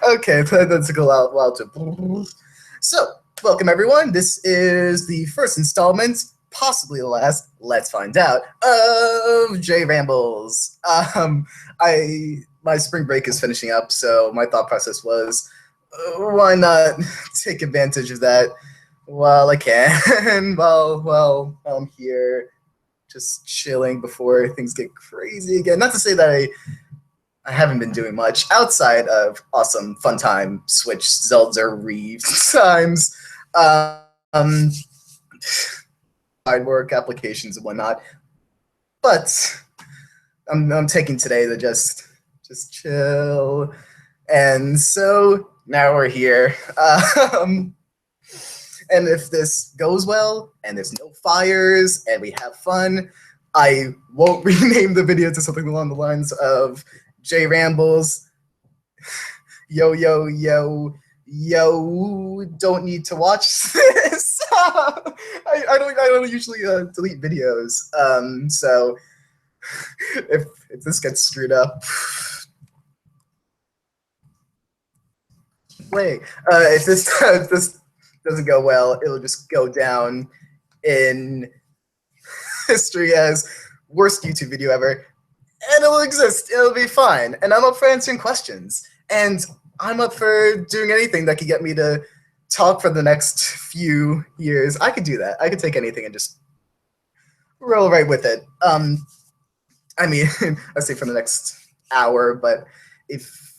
Okay, that took a while to. So, welcome everyone. This is the first installment, possibly the last. Let's find out of J Rambles. My spring break is finishing up, so my thought process was, why not take advantage of that while I can, while I'm here, just chilling before things get crazy again. Not to say that I haven't been doing much outside of awesome fun time Switch Zelda Reeves times, side work applications and whatnot. But I'm taking today to just chill, and so now we're here. And if this goes well, and there's no fires, and we have fun, I won't rename the video to something along the lines of J Rambles. Yo, yo, yo, yo, don't need to watch this. I don't usually delete videos. So if this gets screwed up, wait. If this doesn't go well, it'll just go down in history as worst YouTube video ever. And it will exist. It'll be fine. And I'm up for answering questions. And I'm up for doing anything that could get me to talk for the next few years. I could do that. I could take anything and just roll right with it. I mean, I say for the next hour, but if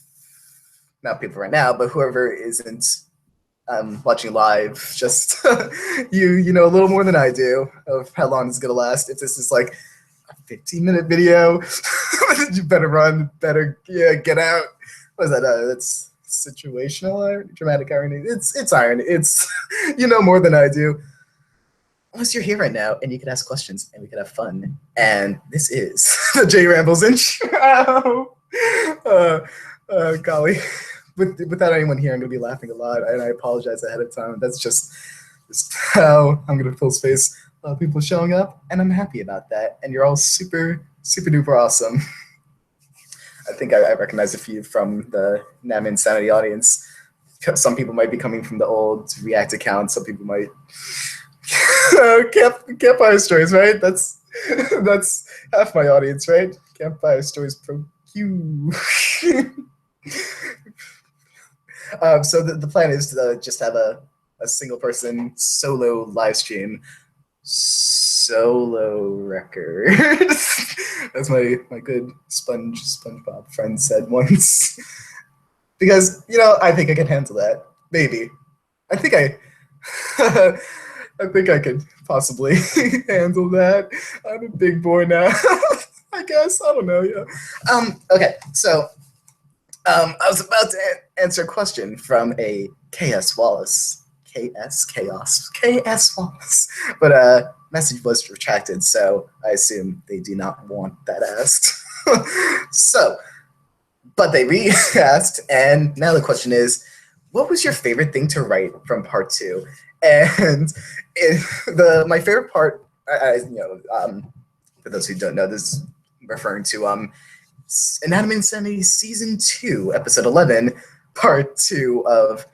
not people right now, but whoever isn't watching live, just you know a little more than I do of how long it's gonna last. If this is like a 15-minute video, you better run, get out. What is that? That's situational irony, dramatic irony. It's irony. It's you know more than I do. Unless you're here right now and you can ask questions and we can have fun. And this is the J Rambles intro. Golly. Without anyone here, I'm going to be laughing a lot, and I apologize ahead of time. That's just how I'm going to fill space. A lot of people showing up, and I'm happy about that. And you're all super, super duper awesome. I think I recognize a few from the Nam Insanity audience. Some people might be coming from the old React account. Some people might campfire stories, right? That's half my audience, right? Campfire stories pro Q. So the plan is to just have a single person solo live stream. Solo record. That's my good SpongeBob friend said once. Because, you know, I think I can handle that. Maybe. I think I could possibly handle that. I'm a big boy now. I guess. I don't know, yeah. Okay, so I was about to answer a question from a KS Wallace. KS Wallace. But message was retracted, so I assume they do not want that asked. So, but they re-asked, and now the question is, what was your favorite thing to write from part 2? And my favorite part, for those who don't know, this is referring to Anatomy Insanity Season 2, Episode 11, Part 2 of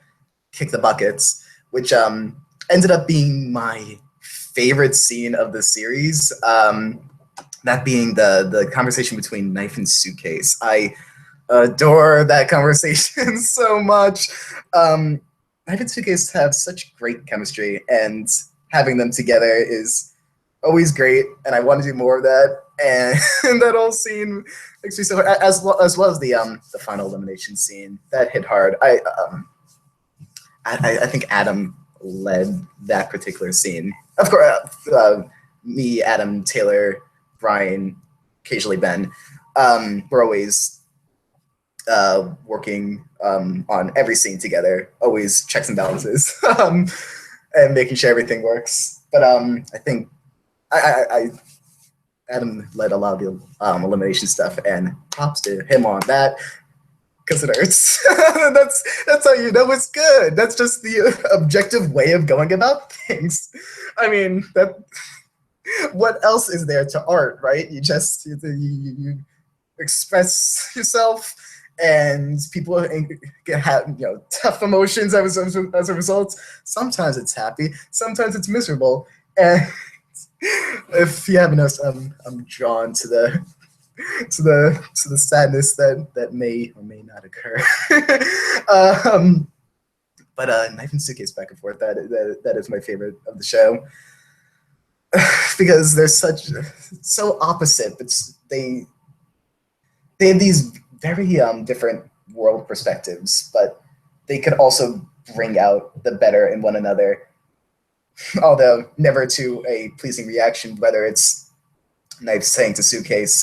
Kick the Buckets, which ended up being my favorite scene of the series, that being the conversation between Knife and Suitcase. I adore that conversation so much. Knife and Suitcase have such great chemistry, and having them together is always great, and I want to do more of that. And that whole scene makes me so hard, as well as the final elimination scene that hit hard. I think Adam led that particular scene. Of course, me, Adam, Taylor, Brian, occasionally Ben, we're always working on every scene together, always checks and balances, and making sure everything works. But I think Adam led a lot of the elimination stuff, and props to him on that, because it hurts. That's how you know it's good. That's just the objective way of going about things. I mean, what else is there to art, right? You express yourself and people have tough emotions as a result. Sometimes it's happy, sometimes it's miserable, and if you haven't noticed, I'm drawn to the sadness that may or may not occur. But Knife and Suitcase back and forth, that is my favorite of the show. Because they're so opposite, but they have these very different world perspectives, but they could also bring out the better in one another, although never to a pleasing reaction, whether it's Knife saying to Suitcase,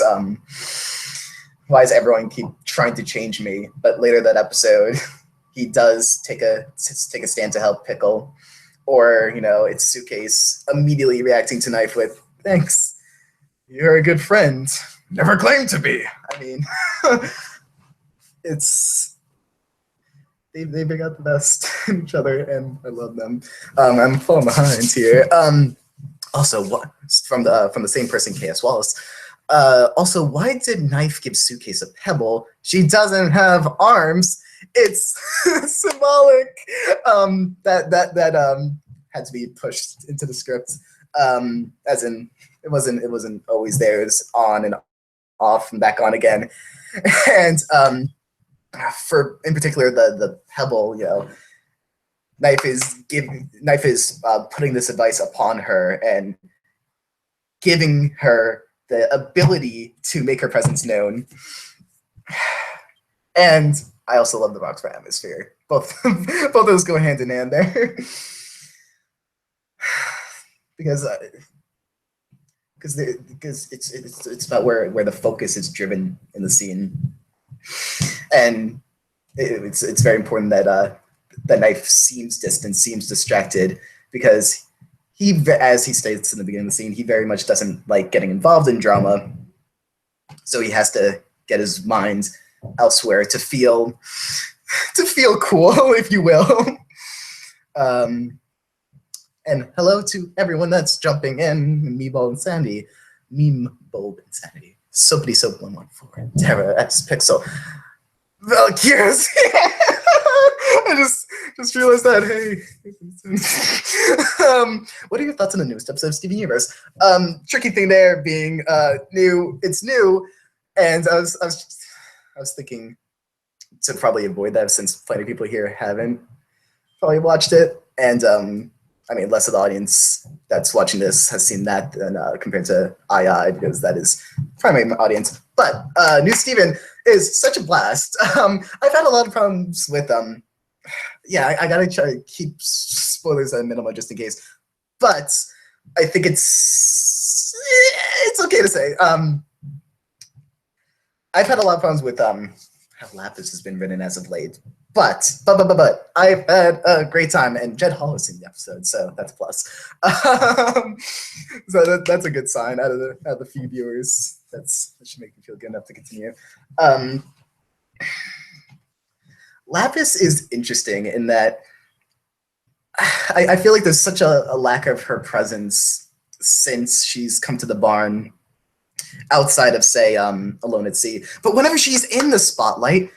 why does everyone keep trying to change me? But later that episode, he does take a stand to help Pickle. Or, it's Suitcase immediately reacting to Knife with, thanks, you're a good friend. Never claimed to be. I mean, they bring out the best in each other, and I love them. I'm falling behind here. Also, from the same person, K.S. Wallace. Also, why did Knife give Suitcase a pebble? She doesn't have arms. It's symbolic. That had to be pushed into the script. As in, it wasn't always there. It was on and off and back on again. And for in particular the pebble, Knife is putting this advice upon her and giving her the ability to make her presence known. And I also love the box for atmosphere. Both those go hand in hand there. because it's about where the focus is driven in the scene, and it's very important that Knife seems distant, seems distracted, because he, as he states in the beginning of the scene, he very much doesn't like getting involved in drama, so he has to get his mind elsewhere to feel cool, if you will. And hello to everyone that's jumping in. Meebulb and Sandy. Meebulb and Sandy. Soapity Soap 114. Terra X Pixel. Valkyries. I just realized that. Hey. What are your thoughts on the newest episode of Steven Universe? Tricky thing there being new. It's new, and I was thinking to probably avoid that, since plenty of people here haven't probably watched it, and I mean, less of the audience that's watching this has seen that than compared to II, because that is primary audience. But New Steven is such a blast. I've had a lot of problems with yeah, I gotta try to keep spoilers at a minimum just in case. But I think it's okay to say. I've had a lot of problems with how Lapis has been written as of late. But I've had a great time, and Jed Hall has seen the episode, so that's a plus. So that's a good sign out of the few viewers. That should make me feel good enough to continue. Lapis is interesting in that I feel like there's such a lack of her presence since she's come to the barn, outside of, say, Alone at Sea. But whenever she's in the spotlight,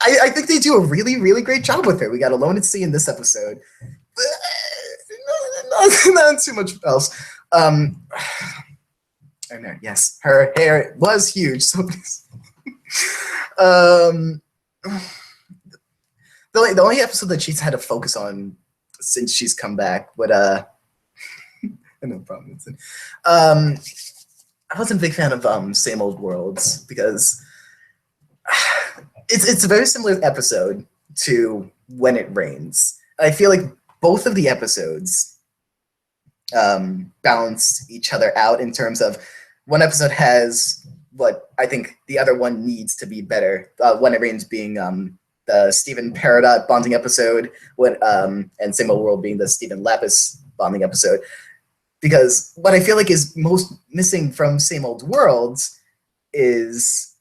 I think they do a really, really great job with her. We got Alone at Sea in this episode. Not too much else. Yes, her hair was huge. So the only episode that she's had to focus on since she's come back, but no problem. I wasn't a big fan of Same Old Worlds, because it's a very similar episode to When It Rains. I feel like both of the episodes balance each other out in terms of one episode has what I think the other one needs to be better. When It Rains being the Stephen Peridot bonding episode, and Same Old World being the Stephen Lapis bonding episode. Because what I feel like is most missing from Same Old Worlds is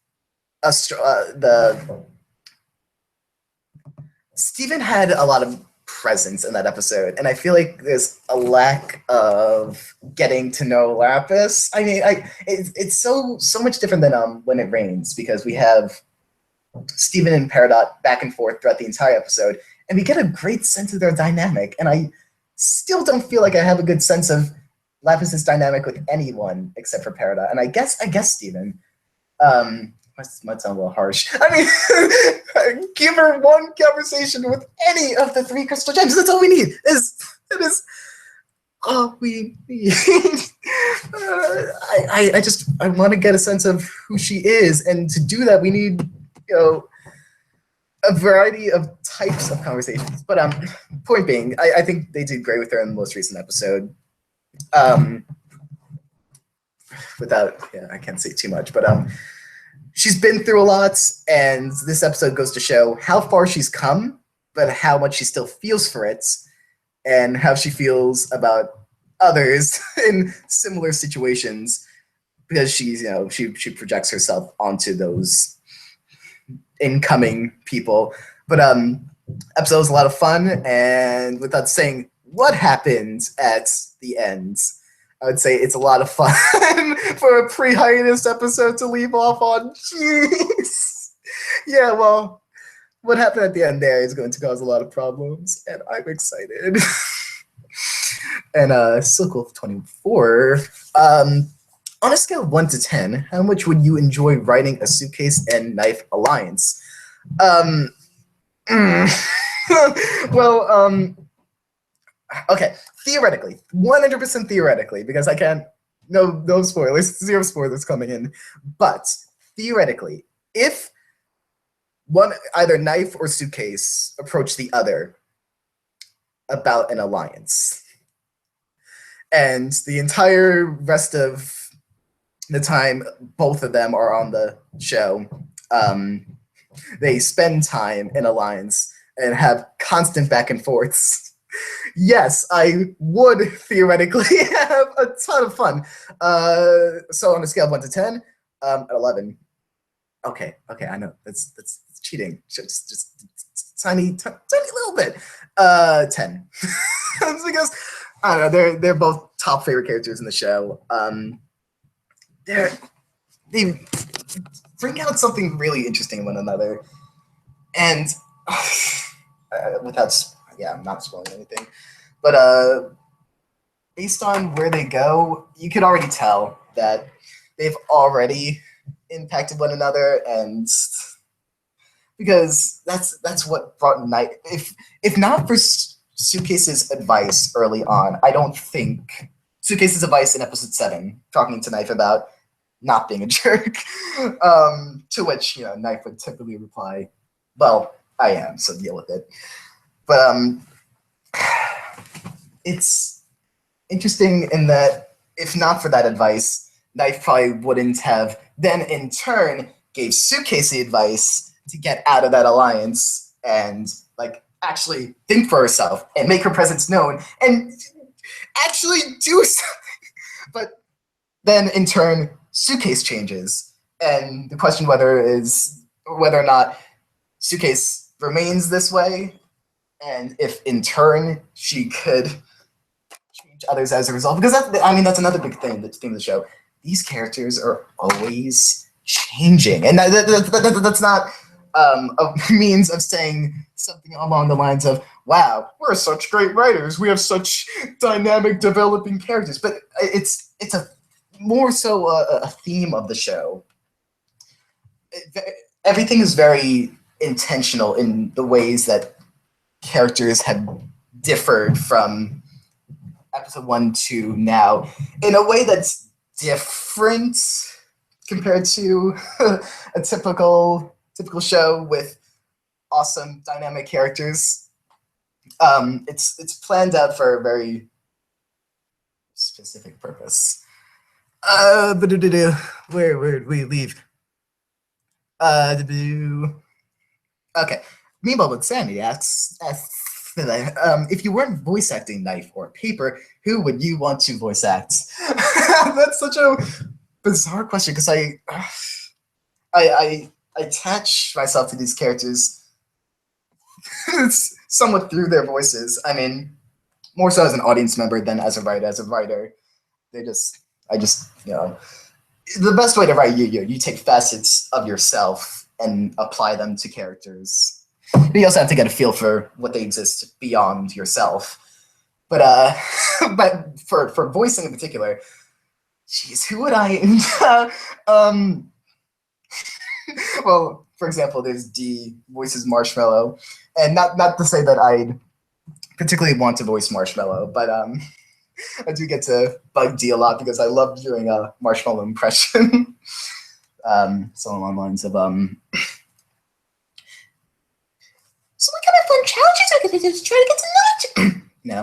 Stephen had a lot of presence in that episode, and I feel like there's a lack of getting to know Lapis. I mean, it's so much different than When It Rains, because we have Steven and Peridot back and forth throughout the entire episode, and we get a great sense of their dynamic. And I still don't feel like I have a good sense of Lapis's dynamic with anyone except for Peridot. And I guess Steven. Might sound a little harsh. I mean, give her one conversation with any of the 3 crystal gems. That's all we need. It is all we need. I want to get a sense of who she is, and to do that, we need, a variety of types of conversations. But point being, I think they did great with her in the most recent episode. I can't say too much, but she's been through a lot, and this episode goes to show how far she's come, but how much she still feels for it, and how she feels about others in similar situations, because she's, she projects herself onto those incoming people. But episode was a lot of fun, and without saying what happened at the end, I would say it's a lot of fun for a pre-hiatus episode to leave off on. Jeez. Yeah, well, what happened at the end there is going to cause a lot of problems, and I'm excited. And Silk Wolf 24, on a scale of 1 to 10, how much would you enjoy writing a Suitcase and Knife alliance? Okay, theoretically, 100% theoretically, because I can't, no spoilers, 0 spoilers coming in, but theoretically, if either Knife or Suitcase approach the other about an alliance, and the entire rest of the time both of them are on the show, they spend time in alliance and have constant back and forths. Yes, I would theoretically have a ton of fun. So on a scale of 1 to 10, 11. Okay, I know that's cheating. Just tiny little bit. 10. Because I don't know, they're both top favorite characters in the show. They bring out something really interesting in one another, and I'm not spoiling anything, but based on where they go, you could already tell that they've already impacted one another, and because that's what brought Night. If not for Suitcase's advice early on, I don't think Suitcase's advice in episode 7, talking to Knife about not being a jerk, to which Knife would typically reply, "Well, I am, so deal with it." But it's interesting in that if not for that advice, Knife probably wouldn't have then in turn gave Suitcase the advice to get out of that alliance and actually think for herself and make her presence known and actually do something. But then in turn, Suitcase changes, and the question whether or not Suitcase remains this way, and if in turn she could change others as a result. Because that's another big thing, the theme of the show. These characters are always changing, and that's not a means of saying something along the lines of, "Wow, we're such great writers. We have such dynamic, developing characters." But it's a more so a theme of the show. Everything is very intentional in the ways that characters have differed from episode 1 to now, in a way that's different compared to a typical show with awesome dynamic characters. It's planned out for a very specific purpose. Where did we leave? Okay. Meanwhile, with Sandy asks, if you weren't voice acting Knife or Paper, who would you want to voice act? That's such a bizarre question, because I attach myself to these characters somewhat through their voices. I mean, more so as an audience member than as a writer. As a writer, the best way to write you take facets of yourself and apply them to characters. But you also have to get a feel for what they exist beyond yourself. But but for voicing in particular, jeez, who would I? Well, for example, there's D voices Marshmallow, and not to say that I'd particularly want to voice Marshmallow, but I do get to bug D a lot because I love doing a Marshmallow impression. So along the lines of so what kind of fun challenges are we gonna do to try to get to know each other? No.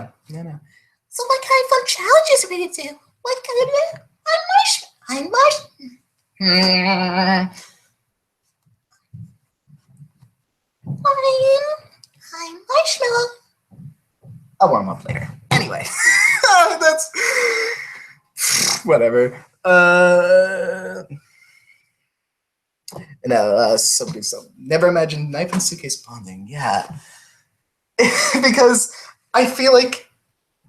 So what kind of fun challenges are we gonna do? What kind of I'm Marshmallow. I'm Marshmallow. I'll warm up later. Anyway, that's whatever. So never imagined knife and suitcase bonding. Yeah, because I feel like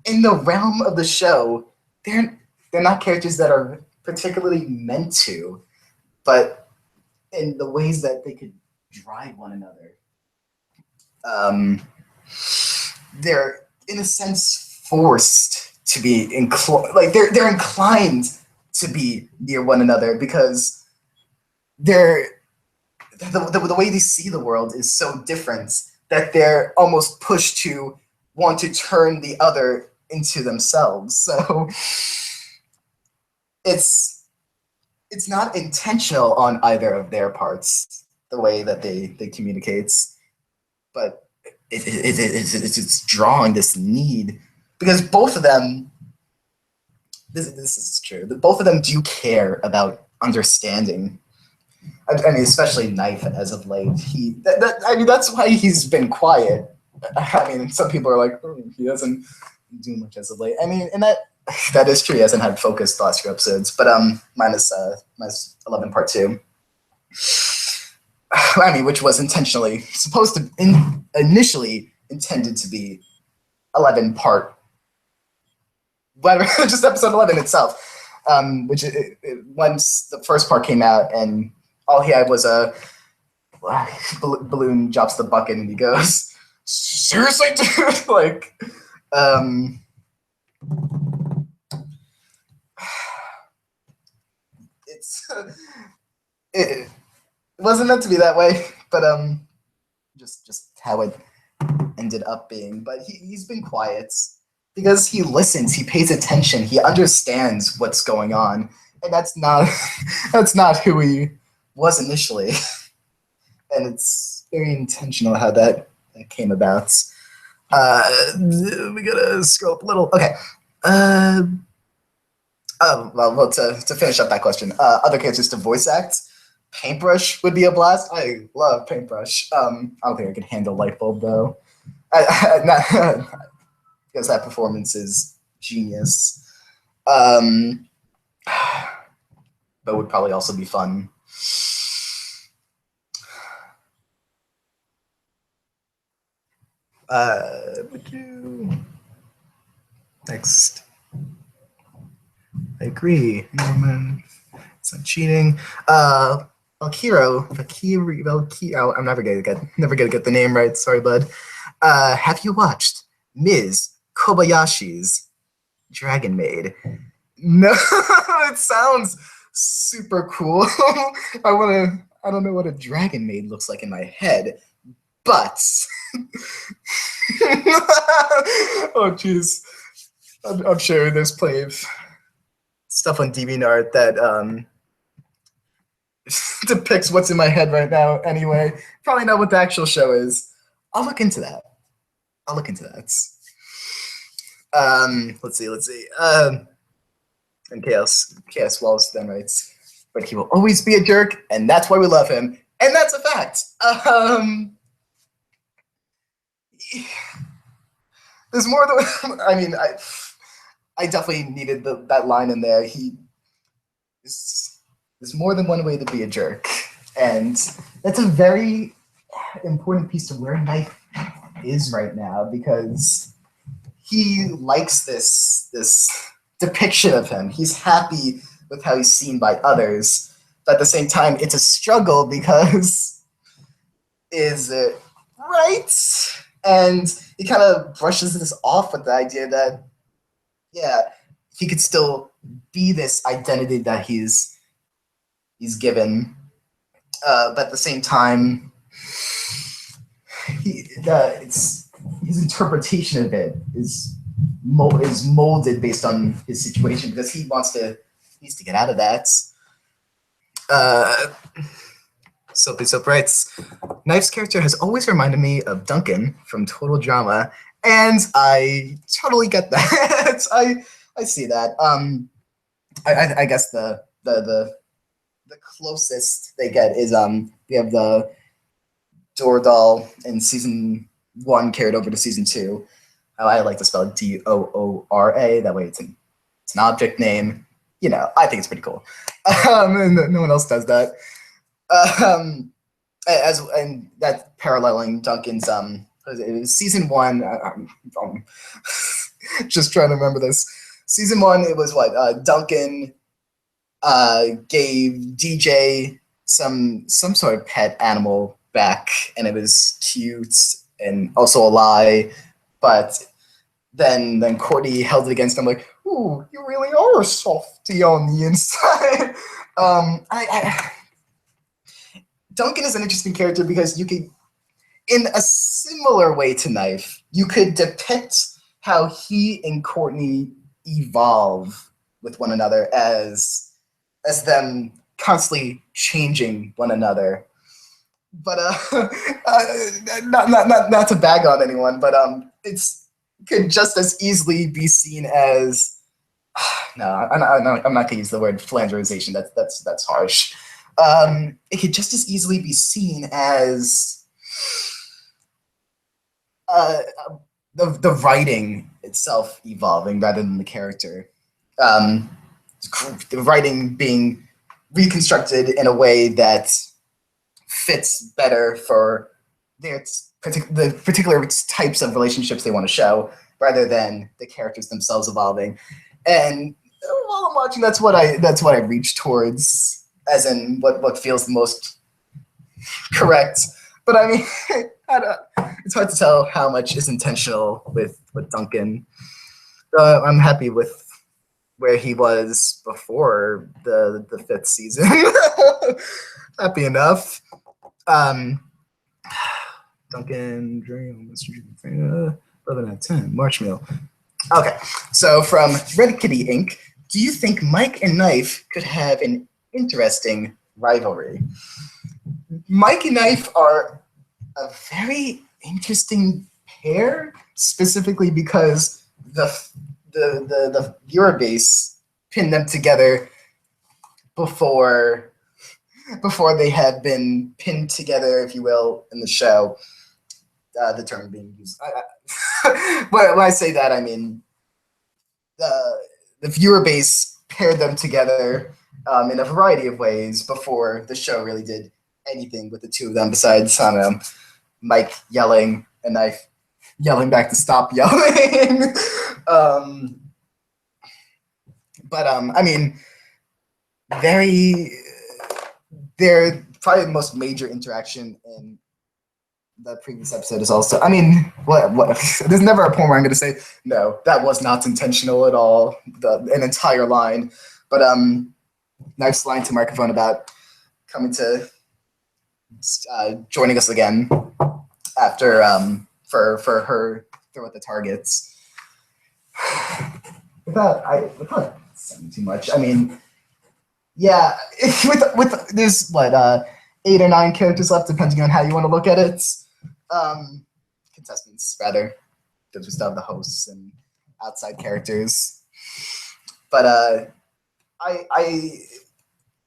in the realm of the show, they're not characters that are particularly meant to, but in the ways that they could drive one another. They're in a sense forced to be they're inclined to be near one another because the way they see the world is so different that they're almost pushed to want to turn the other into themselves. So it's not intentional on either of their parts, the way that they communicate, but it's drawing this need because both of them. This is true. Both of them do care about understanding. I mean, especially Knife as of late. That's why he's been quiet. I mean, some people are like, oh, he doesn't do much as of late. I mean, and that is true. He hasn't had focused the last few episodes, but minus 11 part 2. I mean, which was intentionally supposed to initially intended to be 11 part, whatever, just episode 11 itself. Which once the first part came out and all he had was a balloon drops the bucket and he goes, seriously, dude? Like, it wasn't meant to be that way, but just how it ended up being. But he's been quiet because he listens, he pays attention, he understands what's going on, and that's not who he was initially. And it's very intentional how that came about. We gotta scroll up a little. Okay. Well, to finish up that question, other characters to voice act. Paintbrush would be a blast. I love Paintbrush. I don't think I could handle Lightbulb though. Because that performance is genius. But would probably also be fun. Next. I agree. It's not cheating. Valkyro, I'm never gonna get the name right. Sorry, bud. Have you watched Ms. Kobayashi's Dragon Maid? No, it sounds super cool. I don't know what a Dragon Maid looks like in my head, but oh jeez, I'm sure there's plenty of stuff on DeviantArt that depicts what's in my head right now. Anyway, probably not what the actual show is. I'll look into that. Let's see. And Chaos Wallace then writes, but he will always be a jerk, and that's why we love him, and that's a fact. There's more than I mean. I definitely needed that line in there. There's more than one way to be a jerk, and that's a very important piece of where Knife is right now, because he likes this depiction of him. He's happy with how he's seen by others, but at the same time, it's a struggle because is right, and he kind of brushes this off with the idea that yeah, he could still be this identity that he's given, but at the same time, it's his interpretation of it is molded based on his situation because he needs to get out of that. Soapy Soap writes, Knife's character has always reminded me of Duncan from Total Drama, and I totally get that. I see that. I guess the closest they get is we have the Doordal in season 1 carried over to season 2. I like to spell Doora. That way it's an object name. You know, I think it's pretty cool. And no one else does that. And that's paralleling Duncan's it was season 1. I'm just trying to remember this. Season 1, it was what Duncan gave DJ some sort of pet animal back, and it was cute and also a lie. But then Courtney held it against him, like, "Ooh, you really are a softie on the inside." Duncan is an interesting character because you could, in a similar way to Knife, you could depict how he and Courtney evolve with one another as them constantly changing one another. But not to bag on anyone, but it's could just as easily be seen as no, I'm not gonna use the word flanderization. That's harsh. It could just as easily be seen as the writing itself evolving rather than the character. The writing being reconstructed in a way that fits better for the particular types of relationships they want to show, rather than the characters themselves evolving. And while I'm watching, that's what I reach towards, as in what feels the most correct. But I mean, it's hard to tell how much is intentional with Duncan. I'm happy with where he was before the 5th season. Happy enough. Duncan, Dream, 11 out of 10, Marshmallow. Okay, so from Red Kitty Inc., do you think Mike and Knife could have an interesting rivalry? Mike and Knife are a very interesting pair, specifically because the viewer base pinned them together before they had been pinned together, if you will, in the show. The term being used. When I say that, I mean the viewer base paired them together in a variety of ways before the show really did anything with the two of them, besides, I don't know, Mike yelling and Knife yelling back to stop yelling. I mean, they're probably the most major interaction in the previous episode is also, I mean, what? There's never a point where I'm going to say, no, that was not intentional at all, an entire line. But Knife's line to microphone about coming to joining us again after for her throw at the targets. Without saying too much, I mean, yeah, with there's what 8 or 9 characters left, depending on how you want to look at it. Contestants, rather, because we still have the hosts and outside characters. But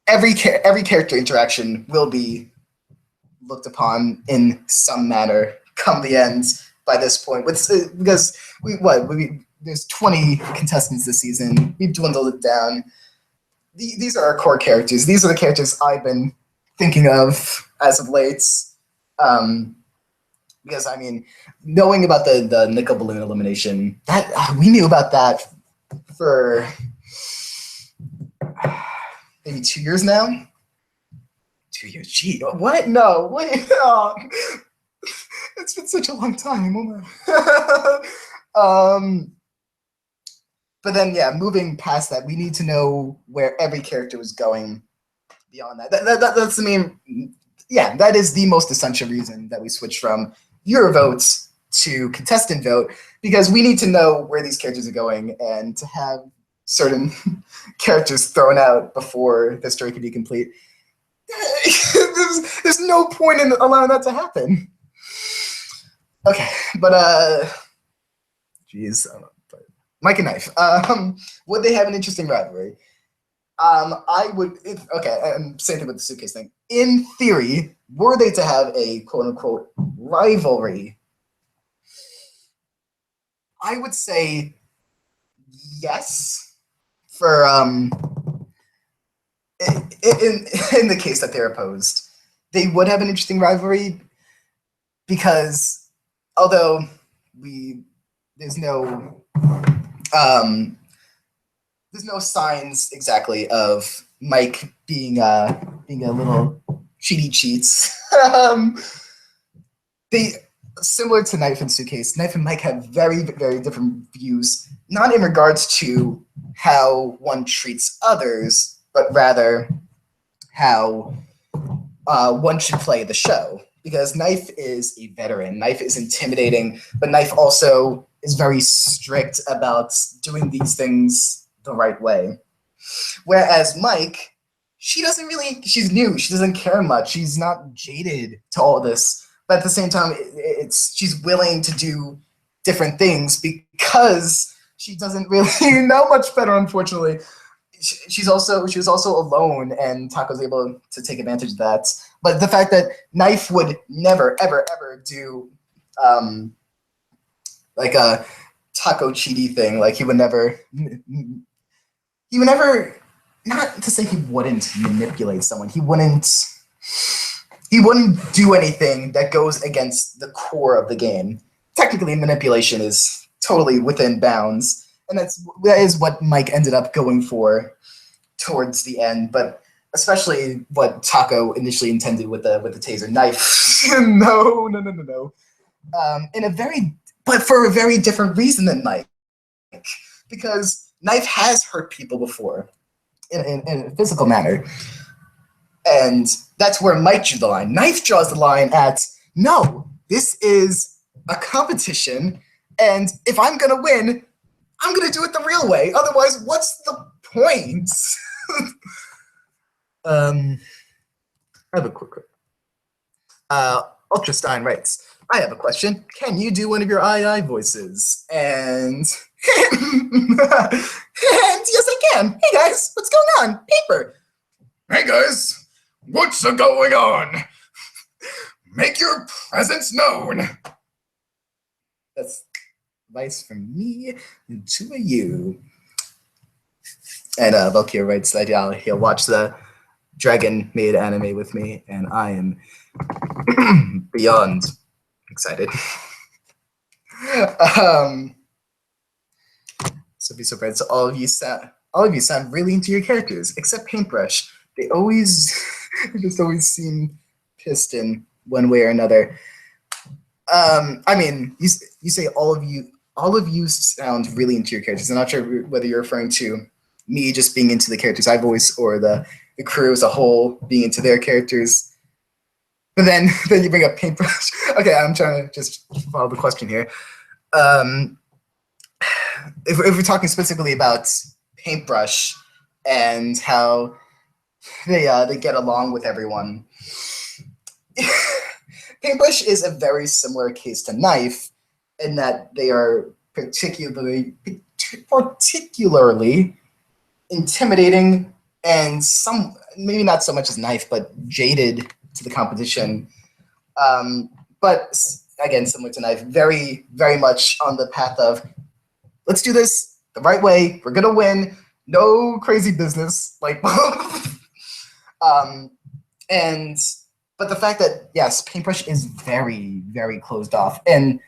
every character interaction will be looked upon in some manner come the end by this point. Because there's 20 contestants this season. We've dwindled it down. These are our core characters. These are the characters I've been thinking of as of late. Because, I mean, knowing about the nickel balloon elimination, that we knew about that for maybe 2 years now. 2 years. Gee, what? No, wait. Oh. It's been such a long time. Oh my. But then, yeah, moving past that, we need to know where every character was going beyond that. That's the main, yeah, that is the most essential reason that we switch from viewer votes to contestant vote, because we need to know where these characters are going, and to have certain characters thrown out before the story can be complete. There's no point in allowing that to happen. Okay, but geez, Mike and Knife. Would they have an interesting rivalry? I would. Same thing with the suitcase thing. In theory, were they to have a quote unquote rivalry, I would say yes. For in the case that they're opposed, they would have an interesting rivalry, because although there's no signs exactly of Mike being a little cheats. They, similar to Knife and Suitcase, Knife and Mike have very, very different views, not in regards to how one treats others, but rather how one should play the show. Because Knife is a veteran, Knife is intimidating, but Knife also is very strict about doing these things the right way. Whereas Mike, she's new, she doesn't care much, she's not jaded to all this, but at the same time, she's willing to do different things because she doesn't really know much better, unfortunately. She was also alone, and Taco's able to take advantage of that. But the fact that Knife would never, ever, ever do like a Taco cheaty thing, like he would never, not to say he wouldn't manipulate someone, he wouldn't do anything that goes against the core of the game. Technically, manipulation is totally within bounds, and that is what Mike ended up going for towards the end. But especially what Taco initially intended with the taser knife. No. But for a very different reason than Mike, because Knife has hurt people before in a physical manner. And that's where Mike drew the line. Knife draws the line at, no, this is a competition, and if I'm going to win, I'm going to do it the real way. Otherwise, what's the point? I have a quick Ultrastein writes, I have a question. Can you do one of your II voices? And yes, I can. Hey guys, what's going on? Paper. Hey guys, what's going on? Make your presence known. That's advice from me to you. And Valkyria writes that he'll watch the Dragon Maid anime with me, and I am beyond excited. So be surprised. So all of you sound really into your characters, except Paintbrush. They just always seem pissed in one way or another. I mean, you say all of you sound really into your characters. I'm not sure whether you're referring to me just being into the characters I voice, or the crew as a whole being into their characters. But then you bring up Paintbrush. Okay, I'm trying to just follow the question here. If we're talking specifically about Paintbrush and how they get along with everyone, Paintbrush is a very similar case to Knife in that they are particularly intimidating, and maybe not so much as Knife, but jaded to the competition. But again, similar to Knife, very, very much on the path of, let's do this the right way. We're gonna win. No crazy business. Like, but the fact that, yes, Paintbrush is very, very closed off, and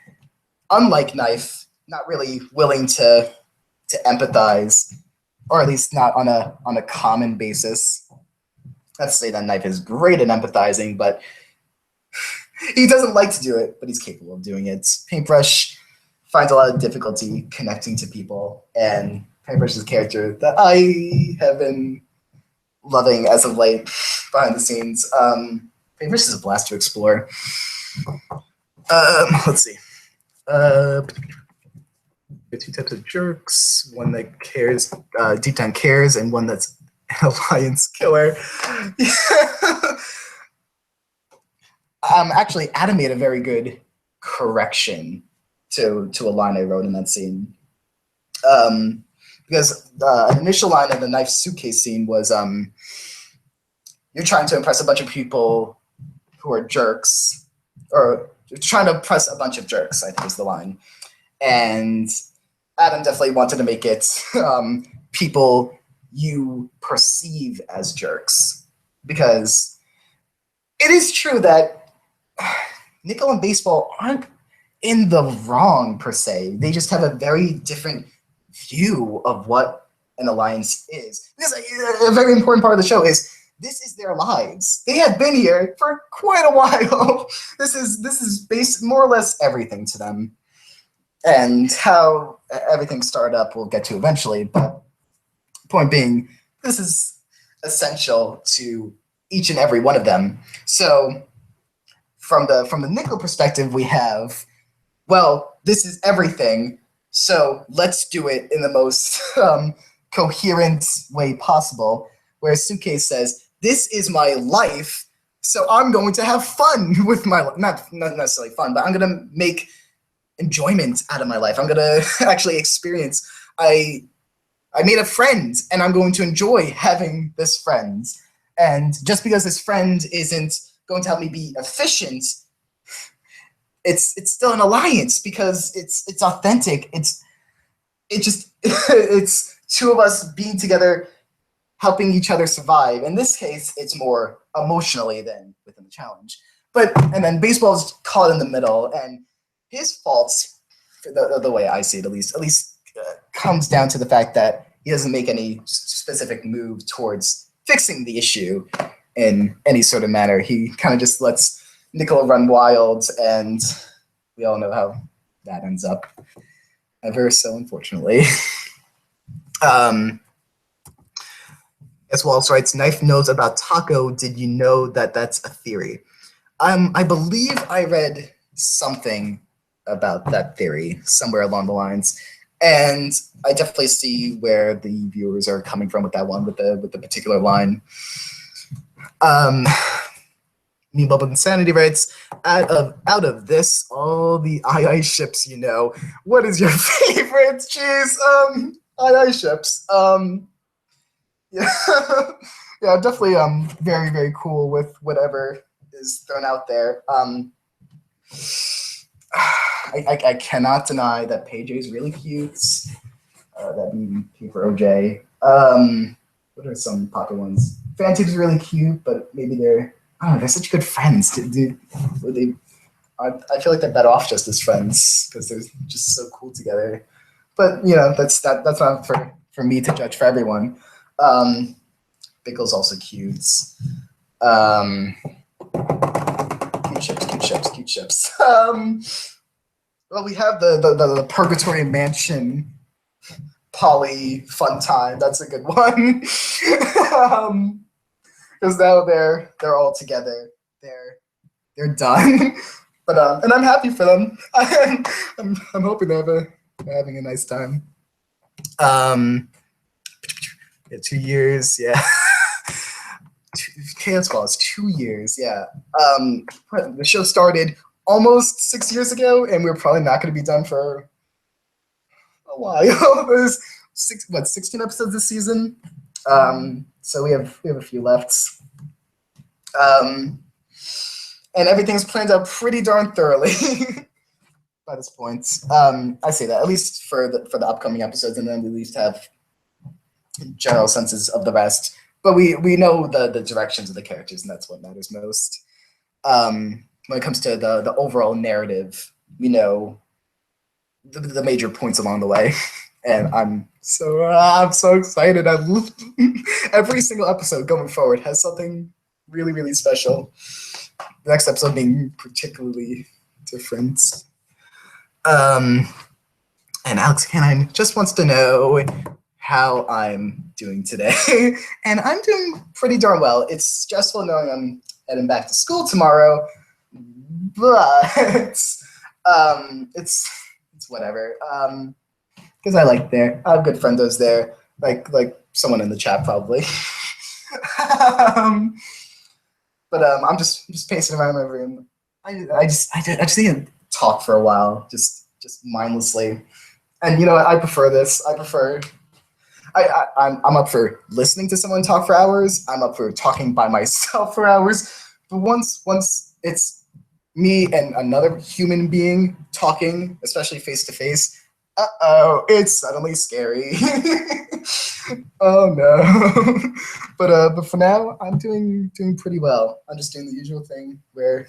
unlike Knife, not really willing to empathize, or at least not on a common basis. Not to say that Knife is great at empathizing, but he doesn't like to do it, but he's capable of doing it. Paintbrush finds a lot of difficulty connecting to people, and Paintbrush's character that I have been loving as of late behind the scenes. Paintbrush is a blast to explore. Let's see. There are two types of jerks, one that cares, deep down cares, and one that's an alliance killer. Actually, Adam made a very good correction to a line I wrote in that scene. Because an initial line in the knife suitcase scene was, you're trying to impress a bunch of people who are jerks, or you're trying to impress a bunch of jerks, I think is the line. And Adam definitely wanted to make it people you perceive as jerks. Because it is true that Nickel and Baseball aren't in the wrong, per se. They just have a very different view of what an alliance is. Because a very important part of the show is this is their lives. They have been here for quite a while. This is based more or less everything to them. And how everything started up we'll get to eventually, but point being, this is essential to each and every one of them. So from the Nickel perspective, we have, well, this is everything, so let's do it in the most coherent way possible. Whereas Suitcase says, this is my life, so I'm going to have fun with my life. Not necessarily fun, but I'm going to make enjoyment out of my life. I'm going to actually experience, I made a friend, and I'm going to enjoy having this friend. And just because this friend isn't going to help me be efficient, it's still an alliance because it's authentic. It's two of us being together, helping each other survive. In this case, it's more emotionally than within the challenge. And then Baseball's caught in the middle, and his faults, the way I see it at least, comes down to the fact that he doesn't make any specific move towards fixing the issue in any sort of manner. He kind of just lets Nickel run wild, and we all know how that ends up, ever so unfortunately. As Wallace writes, Knife knows about Taco. Did you know that that's a theory? I believe I read something about that theory somewhere along the lines, and I definitely see where the viewers are coming from with that one, with the particular line. Meanwhile, Insanity writes, out of this, all the II ships, you know. What is your favorite? Jeez, II ships. Yeah, yeah, definitely very, very cool with whatever is thrown out there. I cannot deny that Paige is really cute. That BB for OJ. What are some popular ones? Fantasy's really cute, but maybe they're such good friends. I feel like they're better off just as friends because they're just so cool together. But that's not for me to judge for everyone. Bickle's also cute. Cute ships. Well, we have the Purgatory Mansion poly fun time. That's a good one. Because now they're all together. They're done. But and I'm happy for them. I'm hoping they're having a nice time. Yeah, 2 years, yeah. Chaos Ball is 2 years, yeah. The show started almost 6 years ago, and we're probably not going to be done for a while. There's 16 episodes this season. So we have a few left. And everything's planned out pretty darn thoroughly by this point. I say that at least for the upcoming episodes, and then we at least have general senses of the rest. But we know the directions of the characters, and that's what matters most. When it comes to the overall narrative, we know the major points along the way, and I'm so excited. Every single episode going forward has something really, really special. The next episode being particularly different. And Alex Canine just wants to know how I'm doing today. And I'm doing pretty darn well. It's stressful knowing I'm heading back to school tomorrow, but it's whatever. Because I like there. I have good friendos there, like someone in the chat probably. But I'm just pacing around my room. I just need to talk for a while, just mindlessly. And you know what? I prefer this. I'm up for listening to someone talk for hours. I'm up for talking by myself for hours. But once it's me and another human being talking, especially face to face, it's suddenly scary. Oh no. But for now, I'm doing pretty well. I'm just doing the usual thing where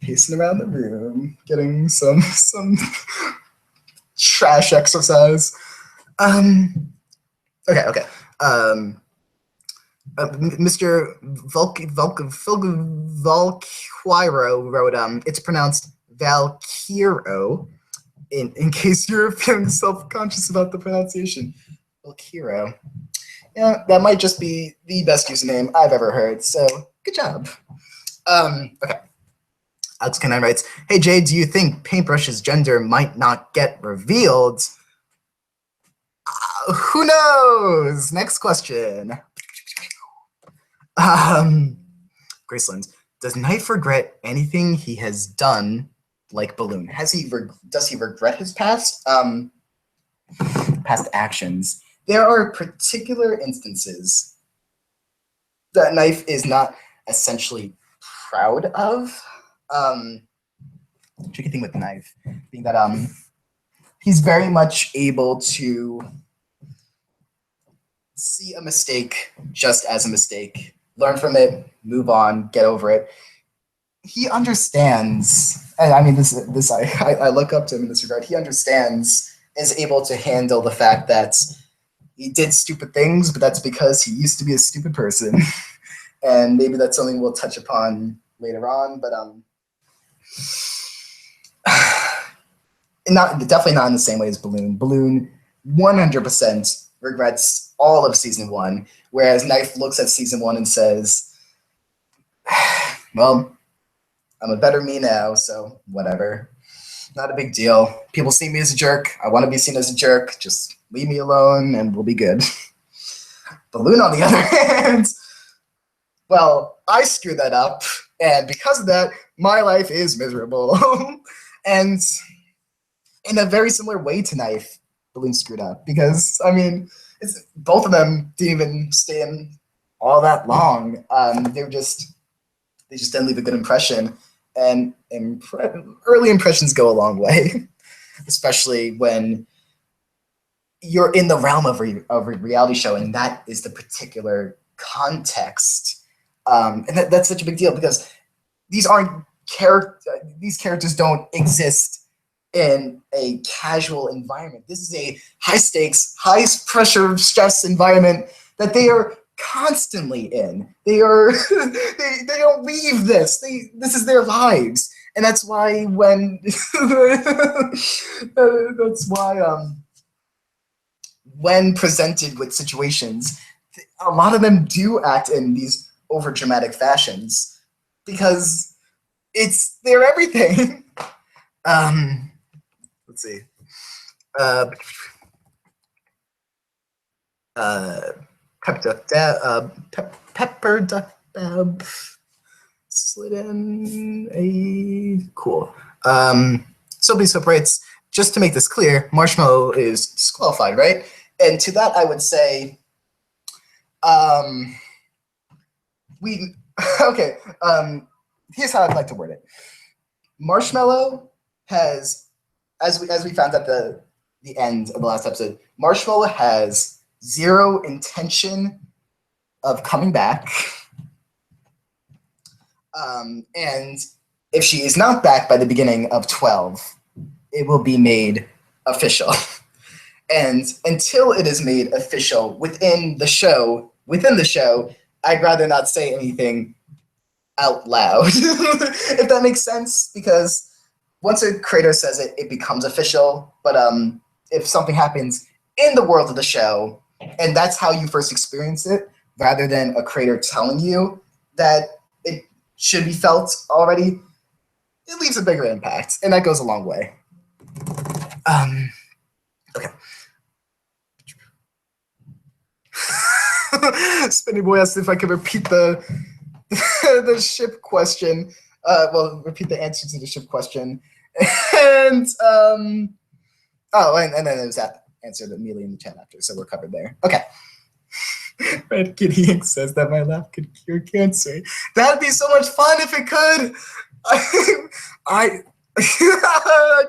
pacing around the room, getting some trash exercise. Okay. Mr. Valkyro wrote, it's pronounced Valkyro, in case you're feeling self-conscious about the pronunciation. Valkyro. Yeah, that might just be the best username I've ever heard, so good job. Okay. Alex Canine writes, hey Jay, do you think Paintbrush's gender might not get revealed? Who knows? Next question. Graceland, does Knife regret anything he has done like Balloon? Does he regret his past actions? There are particular instances that Knife is not essentially proud of. Tricky thing with Knife being that he's very much able to see a mistake just as a mistake, learn from it, move on, get over it. He understands, and I mean this I look up to him in this regard. He understands, is able to handle the fact that he did stupid things, but that's because he used to be a stupid person. And maybe that's something we'll touch upon later on, but definitely not in the same way as Balloon. Balloon 100% regrets all of season 1, whereas Knife looks at season 1 and says, well, I'm a better me now, so whatever. Not a big deal. People see me as a jerk. I want to be seen as a jerk. Just leave me alone and we'll be good. Balloon, on the other hand, well, I screwed that up, and because of that, my life is miserable. And in a very similar way to Knife, Balloon screwed up, because, I mean, both of them didn't even stay in all that long. They just didn't leave a good impression, and early impressions go a long way, especially when you're in the realm of a reality show, and that is the particular context. And that's such a big deal, because these characters don't exist in a casual environment. This is a high stakes, high pressure, stress environment that they are constantly in. They don't leave this. This is their lives, and that's why when when presented with situations, a lot of them do act in these over dramatic fashions, because they're everything. Let's see. Pepper Duck Bab slid in a cool. Soapy Soap writes, just to make this clear, Marshmallow is disqualified, right? And to that I would say, here's how I'd like to word it. Marshmallow has, as we found at the end of the last episode, Marshmallow has zero intention of coming back. And if she is not back by the beginning of 12, it will be made official. And until it is made official within the show, I'd rather not say anything out loud, if that makes sense, because once a creator says it, it becomes official. But if something happens in the world of the show, and that's how you first experience it, rather than a creator telling you that it should be felt already, it leaves a bigger impact, and that goes a long way. Okay. Spinny Boy asked if I could repeat the the ship question. Repeat the answer to the ship question. And and then it was answered immediately in the chat after, so we're covered there. Okay. Red Kitty Ink says that my laugh could cure cancer. That'd be so much fun if it could. I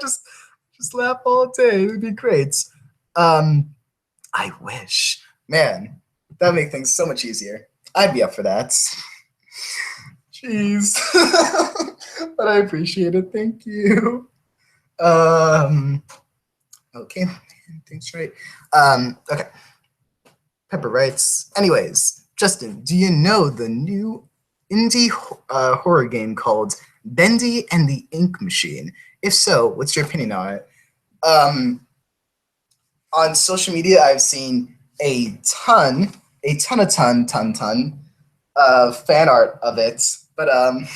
just laugh all day. It would be great. I wish. Man, that'd make things so much easier. I'd be up for that. Jeez. But I appreciate it. Thank you. Okay. Thanks, right. Okay. Pepper writes, anyways, Justin, do you know the new indie horror game called Bendy and the Ink Machine? If so, what's your opinion on it? On social media, I've seen a ton of fan art of it, but and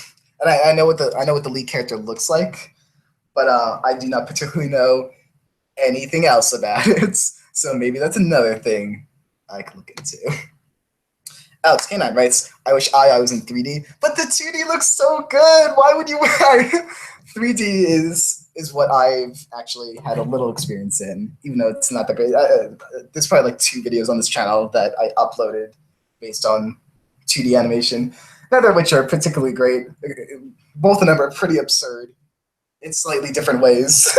I know what the lead character looks like, but I do not particularly know anything else about it. So maybe that's another thing I could look into. Alex K9 writes, I wish I was in 3D, but the 2D looks so good. Why would you wear 3D is what I've actually had a little experience in, even though it's not that great. There's probably like 2 videos on this channel that I uploaded based on 2D animation, neither of which are particularly great. Both of them are pretty absurd in slightly different ways.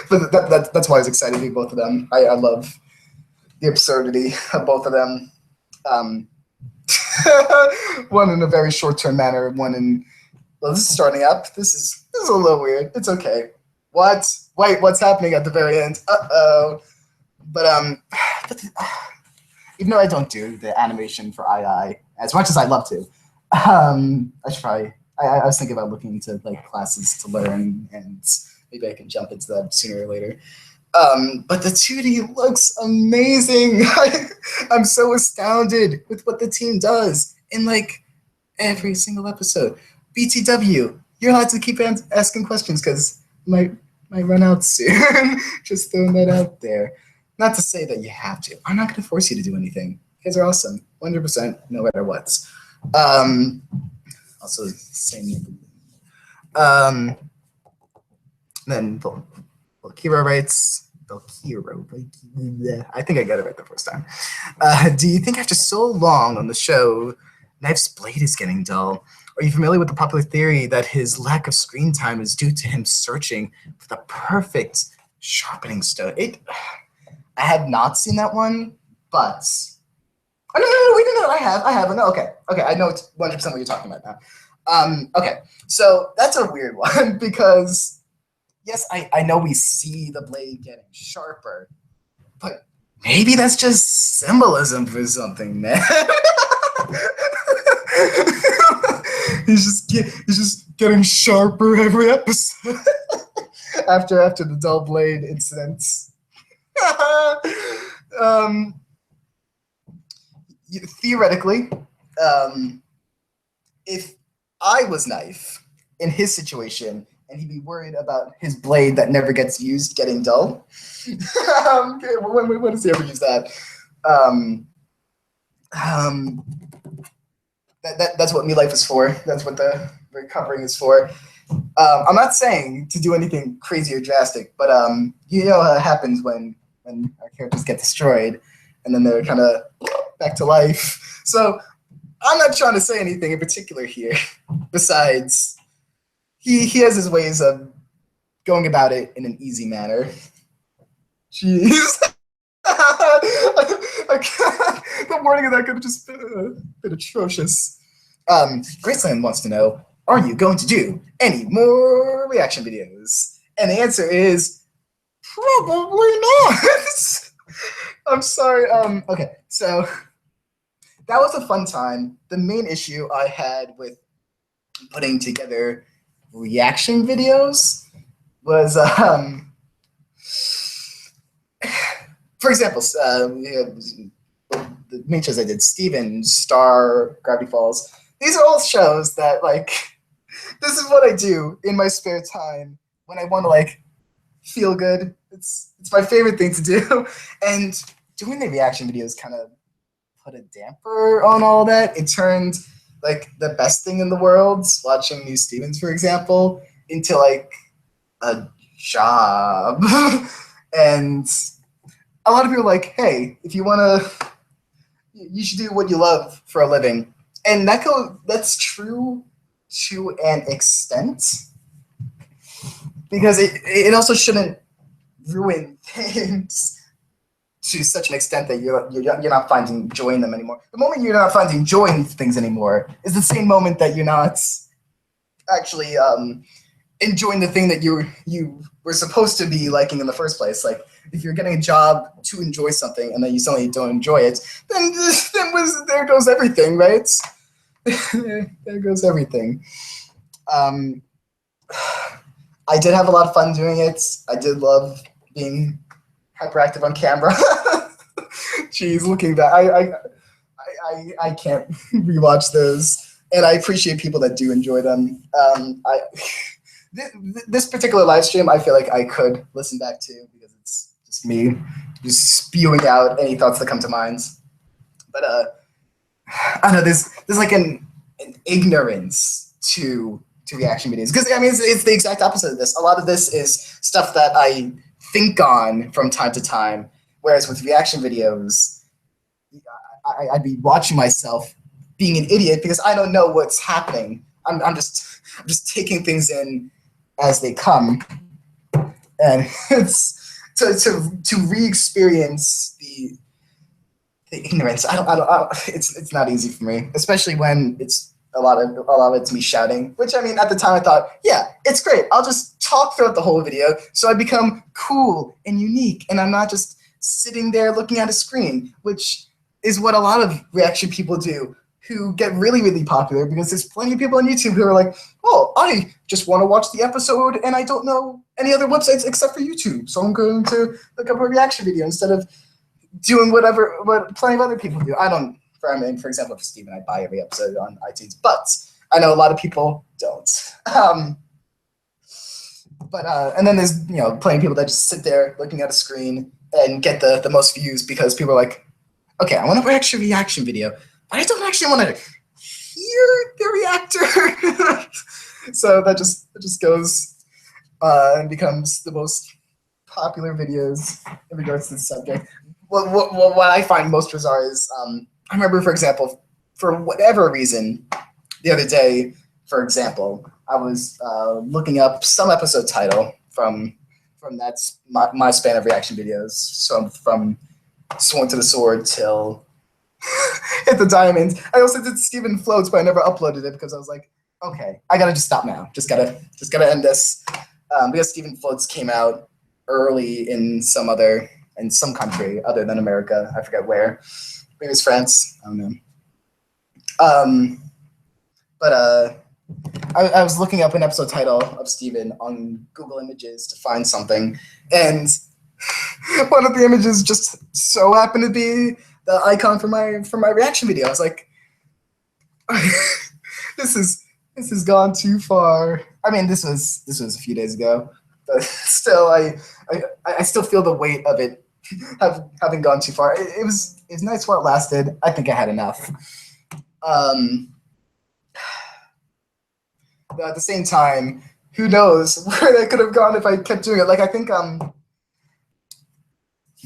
But that's why I was excited to do both of them. I love the absurdity of both of them. One in a very short-term manner, one in, well, this is starting up. This is a little weird. It's okay. What? Wait, what's happening at the very end? Uh-oh. But even though I don't do the animation for II as much as I'd love to, I should probably, I was thinking about looking into like classes to learn, and maybe I can jump into that sooner or later. But the 2D looks amazing. I'm so astounded with what the team does in like every single episode. BTW, you're allowed to keep asking questions because might run out soon. Just throwing that out there. Not to say that you have to. I'm not going to force you to do anything. You guys are awesome. 100%, no matter what. Also, same. Then Valkyra writes, I think I got it right the first time. Do you think after so long on the show, Knife's blade is getting dull? Are you familiar with the popular theory that his lack of screen time is due to him searching for the perfect sharpening stone? I have not seen that one, but no, I have. No, okay, I know it's 100% what you're talking about now. Okay, so that's a weird one because yes, I know we see the blade getting sharper, but maybe that's just symbolism for something, man. he's just getting sharper every episode after the dull blade incident. Theoretically, if I was Knife in his situation, and he'd be worried about his blade that never gets used getting dull. Okay, when does he ever use that? That's what Me Life is for. That's what the recovering is for. I'm not saying to do anything crazy or drastic, but you know how it happens when our characters get destroyed, and then they're kind of back to life. So I'm not trying to say anything in particular here, besides he has his ways of going about it in an easy manner. Jeez. The wording of that could have just been atrocious. Graceland wants to know, are you going to do any more reaction videos? And the answer is probably not. I'm sorry. Okay, so that was a fun time. The main issue I had with putting together reaction videos was, for example, the main shows I did, Steven, Star, Gravity Falls. These are all shows that, like, this is what I do in my spare time when I want to, like, feel good. It's my favorite thing to do. And doing the reaction videos kind of put a damper on all that. It turned, like, the best thing in the world, watching New Stevens, for example, into, like, a job. And a lot of people are like, hey, if you want to, you should do what you love for a living. And that's true to an extent, because it also shouldn't ruin things to such an extent that you're not finding joy in them anymore. The moment you're not finding joy in things anymore is the same moment that you're not actually enjoying the thing that you were supposed to be liking in the first place. Like, if you're getting a job to enjoy something and then you suddenly don't enjoy it, then there goes everything, right? There goes everything. I did have a lot of fun doing it. I did love being hyperactive on camera. Jeez, looking back, I can't rewatch those, and I appreciate people that do enjoy them. This particular live stream, I feel like I could listen back to, because it's just me just spewing out any thoughts that come to mind. But I don't know, there's like an ignorance to reaction videos, because I mean it's the exact opposite of this. A lot of this is stuff that I think on from time to time, whereas with reaction videos, I'd be watching myself being an idiot because I don't know what's happening. I'm just taking things in as they come, and it's to re-experience the ignorance. I don't. It's not easy for me, especially when it's a lot of it's me shouting. Which, I mean, at the time I thought, yeah, it's great. I'll just talk throughout the whole video, so I become cool and unique, and I'm not just sitting there looking at a screen, which is what a lot of reaction people do, who get really, really popular, because there's plenty of people on YouTube who are like, oh, I just want to watch the episode and I don't know any other websites except for YouTube, so I'm going to look up a reaction video instead of doing what plenty of other people do. For example, for Steven, I buy every episode on iTunes, but I know a lot of people don't. And then there's plenty of people that just sit there looking at a screen and get the most views, because people are like, okay, I want to watch a reaction video, but I don't actually want to hear the reactor. So that just goes and becomes the most popular videos in regards to the subject. What I find most bizarre is, I remember, for example, for whatever reason, the other day, for example, I was looking up some episode title from that's my span of reaction videos. So from Sworn to the Sword till Hit the Diamond. I also did Steven Floats, but I never uploaded it because I was like, okay, I gotta just stop now. Just gotta end this, because Steven Floats came out early in some country other than America. I forget where. Maybe it's France. I don't know. But I was looking up an episode title of Steven on Google Images to find something, and one of the images just so happened to be the icon for my reaction video. I was like, this has gone too far. I mean, this was a few days ago, but still, I still feel the weight of it having gone too far. It was nice while it lasted. I think I had enough. But at the same time, who knows where that could have gone if I kept doing it. Like, I think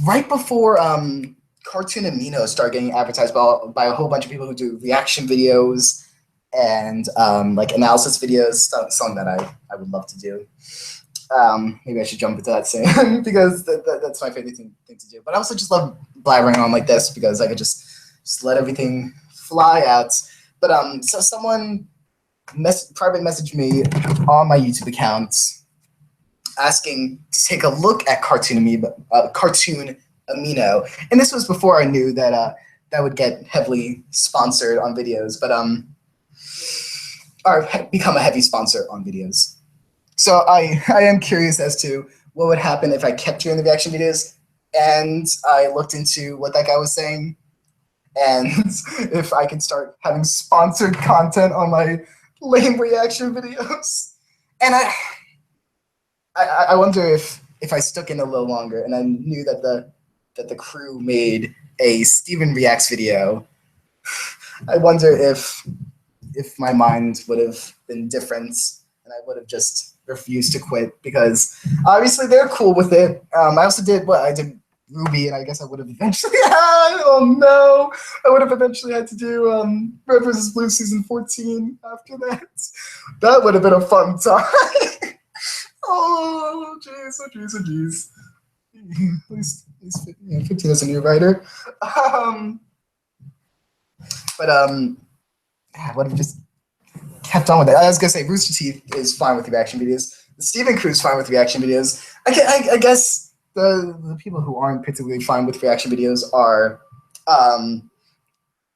right before Cartoon Amino started getting advertised by a whole bunch of people who do reaction videos and like analysis videos, something that I would love to do. Maybe I should jump into that soon because that's my favorite thing to do. But I also just love blabbering on like this because I could just let everything fly out. But so someone private messaged me on my YouTube account asking to take a look at Cartoon Amino, and this was before I knew that that would get heavily sponsored on videos, but or become a heavy sponsor on videos. So I am curious as to what would happen if I kept doing the reaction videos and I looked into what that guy was saying, and if I could start having sponsored content on my lame reaction videos. And I wonder if I stuck in a little longer and I knew that the crew made a Steven Reacts video, I wonder if my mind would have been different and I would have just refused to quit, because obviously they're cool with it. I also did Ruby, and I guess I would have eventually I would have eventually had to do Red vs. Blue season 14 after that. That would have been a fun time. Oh jeez, oh jeez, oh jeez. At least 15 as a new writer. But I would have just kept on with it. I was gonna say Rooster Teeth is fine with reaction videos. The Steven Crew's fine with reaction videos. I guess the people who aren't particularly fine with reaction videos are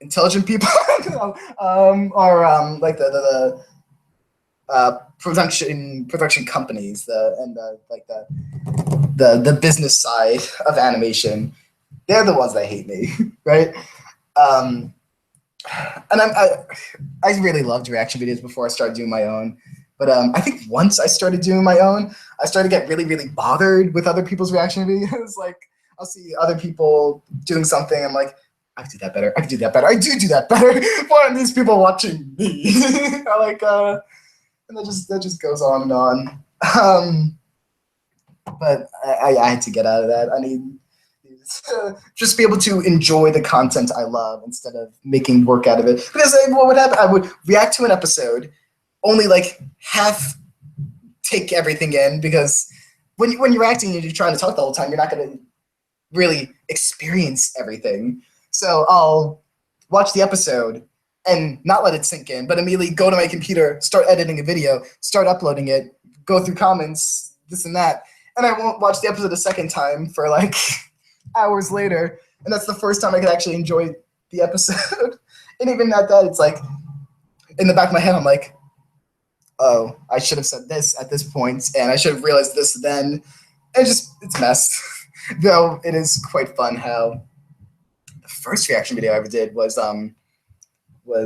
intelligent people, or like the production companies, the business side of animation. They're the ones that hate me, right? And I really loved reaction videos before I started doing my own. But I think once I started doing my own, I started to get really, really bothered with other people's reaction videos. Like, I'll see other people doing something, I'm like, I could do that better. I could do that better. I do that better. Why aren't these people watching me? And that just goes on and on. But I had to get out of that. I need to just be able to enjoy the content I love instead of making work out of it. Because what would happen? I would react to an episode, only like half take everything in, because when you're acting and you're trying to talk the whole time, you're not going to really experience everything. So I'll watch the episode and not let it sink in, but immediately go to my computer, start editing a video, start uploading it, go through comments, this and that, and I won't watch the episode a second time for like hours later, and that's the first time I could actually enjoy the episode. And even at that, it's like, in the back of my head, I'm like, oh, I should have said this at this point, and I should have realized this then. And it's a mess. Though it is quite fun how the first reaction video I ever did was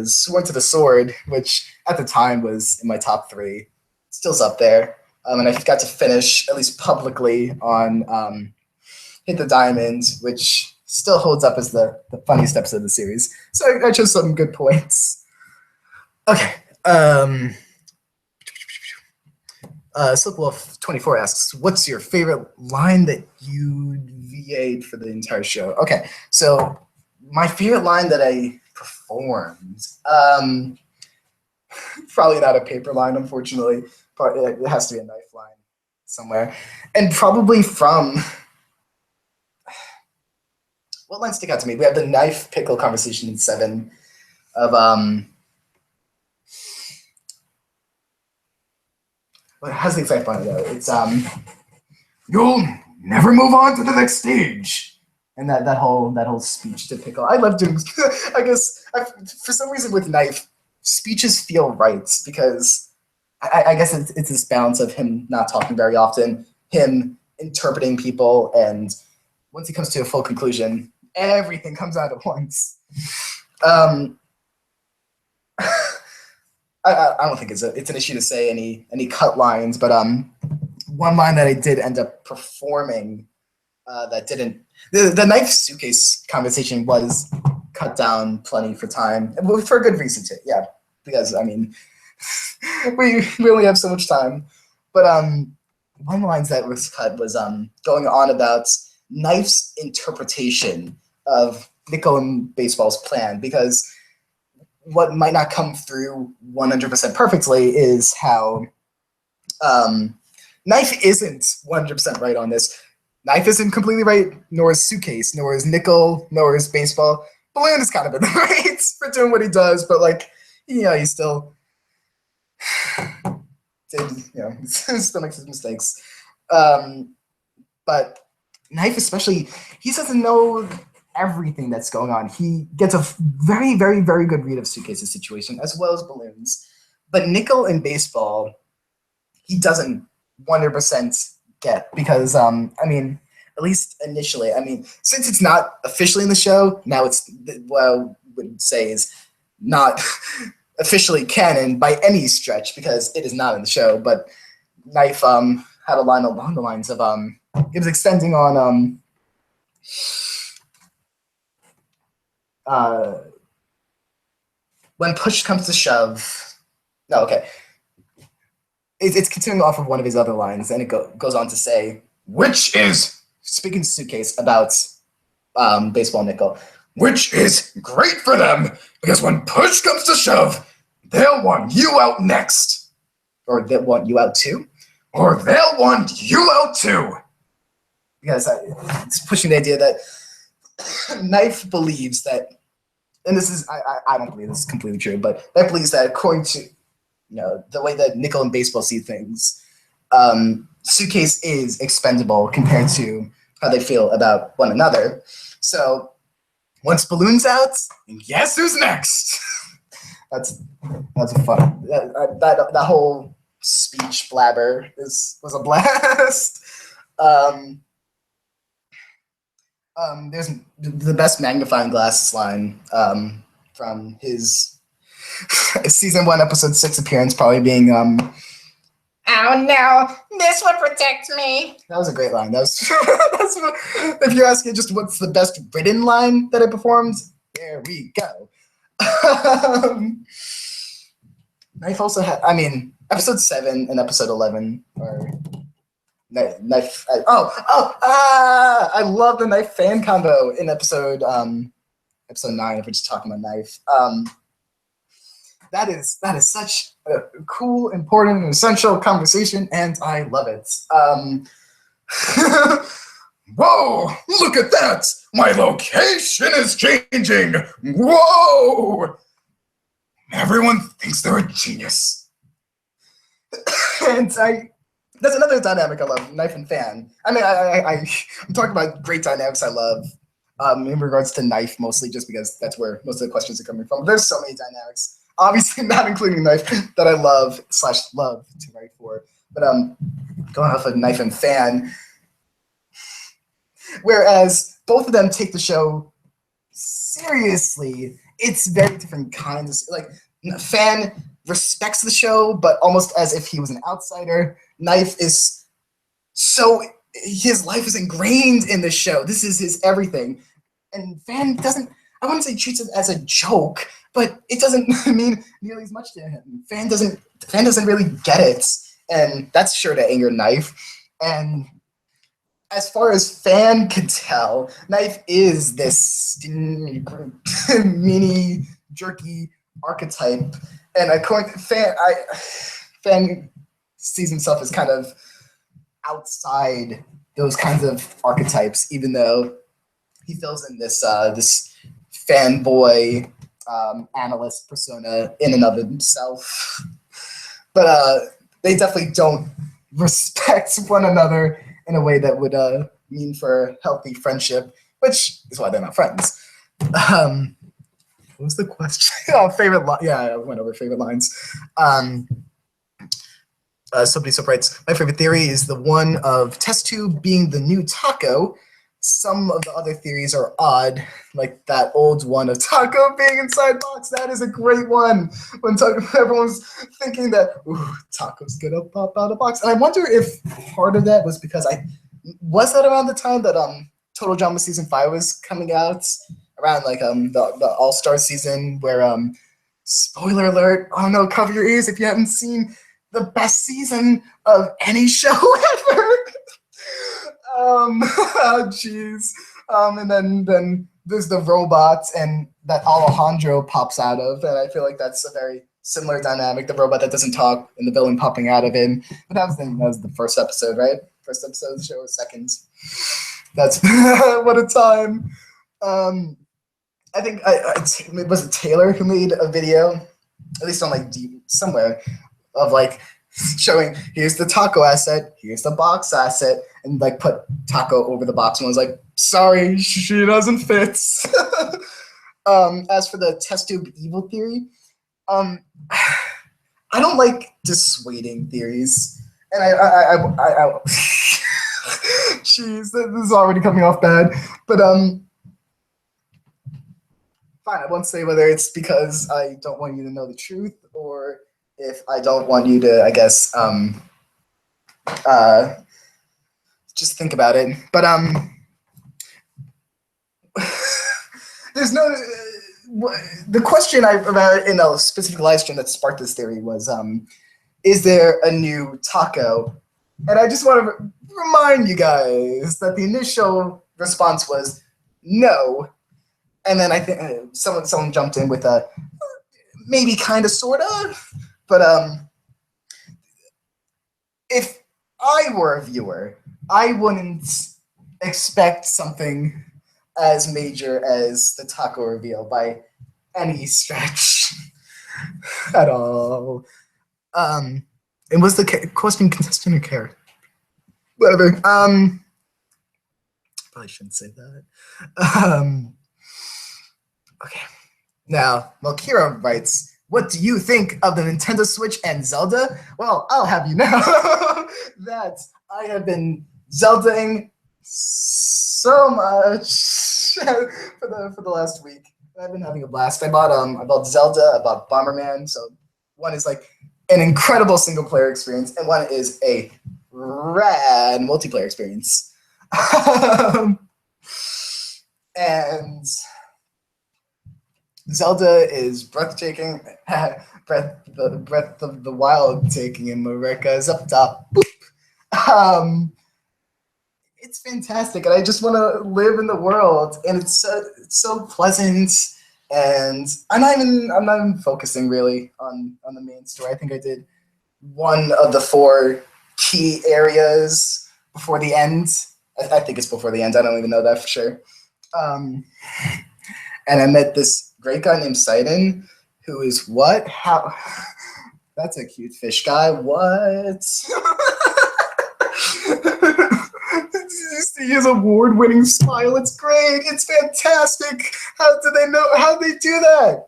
Sworn to the Sword, which at the time was in my top 3. Still's up there. And I got to finish, at least publicly, on Hit the Diamond, which still holds up as the funniest episode of the series. So I chose some good points. Okay. Slipwolf24 asks, what's your favorite line that you VA'd for the entire show? Okay, so my favorite line that I performed, probably not a paper line, unfortunately. It has to be a knife line somewhere. And probably from, what lines stick out to me? We have the knife pickle conversation in 7 of, how's the exact line go? It's you'll never move on to the next stage, and that whole speech to Pickle. I love doing. I guess for some reason with Knife, speeches feel right, because I guess it's this balance of him not talking very often, him interpreting people, and once he comes to a full conclusion, everything comes out at once. I don't think it's an issue to say any cut lines, but one line that I did end up performing that didn't, the knife suitcase conversation was cut down plenty for time, for a good reason too. Yeah, because I mean, we only have so much time. But one of the lines that was cut was going on about Knife's interpretation of Nickel and Baseball's plan, because what might not come through 100% perfectly is how Knife isn't 100% right on this. Knife isn't completely right, nor is Suitcase, nor is Nickel, nor is Baseball. Balloon is kind of in the right for doing what he does, but like, he still still makes his mistakes. But Knife especially, he doesn't know everything that's going on. He gets a very, very, very good read of Suitcase's situation, as well as Balloon's. But Nickel in baseball, he doesn't 100% get, because, I mean, at least initially, I mean, since it's not officially in the show, now it's what I would say is not officially canon by any stretch, because it is not in the show. But Knife had a line along the lines of it was extending on when push comes to shove. No, okay. It's continuing off of one of his other lines, and it goes on to say, which is, speaking to Suitcase about baseball Nickel, which is great for them, because when push comes to shove, they'll want you out next. Or they want you out too? Or they'll want you out too. Because it's pushing the idea that Knife believes that, and this is, I don't believe this is completely true, but Knife believes that according to the way that Nickel and baseball see things, Suitcase is expendable compared to how they feel about one another. So once Balloon's out, guess who's next? that's a fun. That whole speech blabber was a blast. There's the best magnifying glasses line from his season 1, episode 6 appearance, probably being oh no, this would protect me. That was a great line. That's if you're asking just what's the best written line that I performed, there we go. Knife also had, I mean, episode 7 and episode 11 are Knife. I love the Knife fan combo in episode 9. If we're just talking about Knife, that is such a cool, important, and essential conversation, and I love it. Whoa! Look at that! My location is changing! Whoa! Everyone thinks they're a genius. And that's another dynamic I love, Knife and Fan. I mean, I'm talking about great dynamics I love in regards to Knife, mostly just because that's where most of the questions are coming from. There's so many dynamics, obviously not including Knife, that I love to write for. But going off of Knife and Fan, whereas both of them take the show seriously, it's very different kinds. Like, Fan respects the show, but almost as if he was an outsider. Knife is his life is ingrained in the show. This is his everything. And Fan doesn't, I wouldn't say treats it as a joke, but it doesn't mean nearly as much to him. Fan doesn't really get it, and that's sure to anger Knife. And as far as Fan can tell, Knife is this mini jerky archetype, and according to Fan sees himself as kind of outside those kinds of archetypes, even though he fills in this this fanboy analyst persona in and of himself. But they definitely don't respect one another in a way that would mean for healthy friendship, which is why they're not friends. What was the question? Oh, favorite line. Yeah, I went over favorite lines. Somebody writes, my favorite theory is the one of test tube being the new taco. Some of the other theories are odd, like that old one of taco being inside box. That is a great one. When everyone's thinking that, ooh, taco's gonna pop out of box. And I wonder if part of that was because was that around the time that Total Drama Season 5 was coming out? Around like the All-Star season where spoiler alert, oh no, cover your ears if you haven't seen the best season of any show ever. Oh jeez. And then there's the robots and that Alejandro pops out of, and I feel like that's a very similar dynamic. The robot that doesn't talk and the villain popping out of him. But that was the first episode, right? First episode of the show was second. That's what a time. I think was it Taylor who made a video, at least on like somewhere, of like showing here's the taco asset, here's the box asset, and like put taco over the box and was like, sorry, she doesn't fit. As for the test tube evil theory, I don't like dissuading theories, and I jeez, this is already coming off bad, but fine, I won't say whether it's because I don't want you to know the truth or if I don't want you to, I guess, just think about it. But there's no the question about in a specific live stream that sparked this theory was, is there a new taco? And I just want to remind you guys that the initial response was no. And then I think someone jumped in with a maybe kind of sort of, but if I were a viewer, I wouldn't expect something as major as the taco reveal by any stretch at all. And was the question contestant or care? Whatever. Probably shouldn't say that. Okay. Now, Malkira writes, what do you think of the Nintendo Switch and Zelda? Well, I'll have you know that I have been Zeldaing so much for the last week. I've been having a blast. I bought Zelda, I bought Bomberman. So one is like an incredible single player experience, and one is a rad multiplayer experience. And Zelda is breathtaking. Breath of the Wild taking in Marika is up top. It's fantastic, and I just want to live in the world, and it's so pleasant. And I'm not even focusing really on the main story. I think I did one of the 4 key areas before the end. I think it's before the end. I don't even know that for sure. And I met this great guy named Sidon, who is what? How? That's a cute fish guy. What? His award-winning smile. It's great. It's fantastic. How do they know? How do they do that?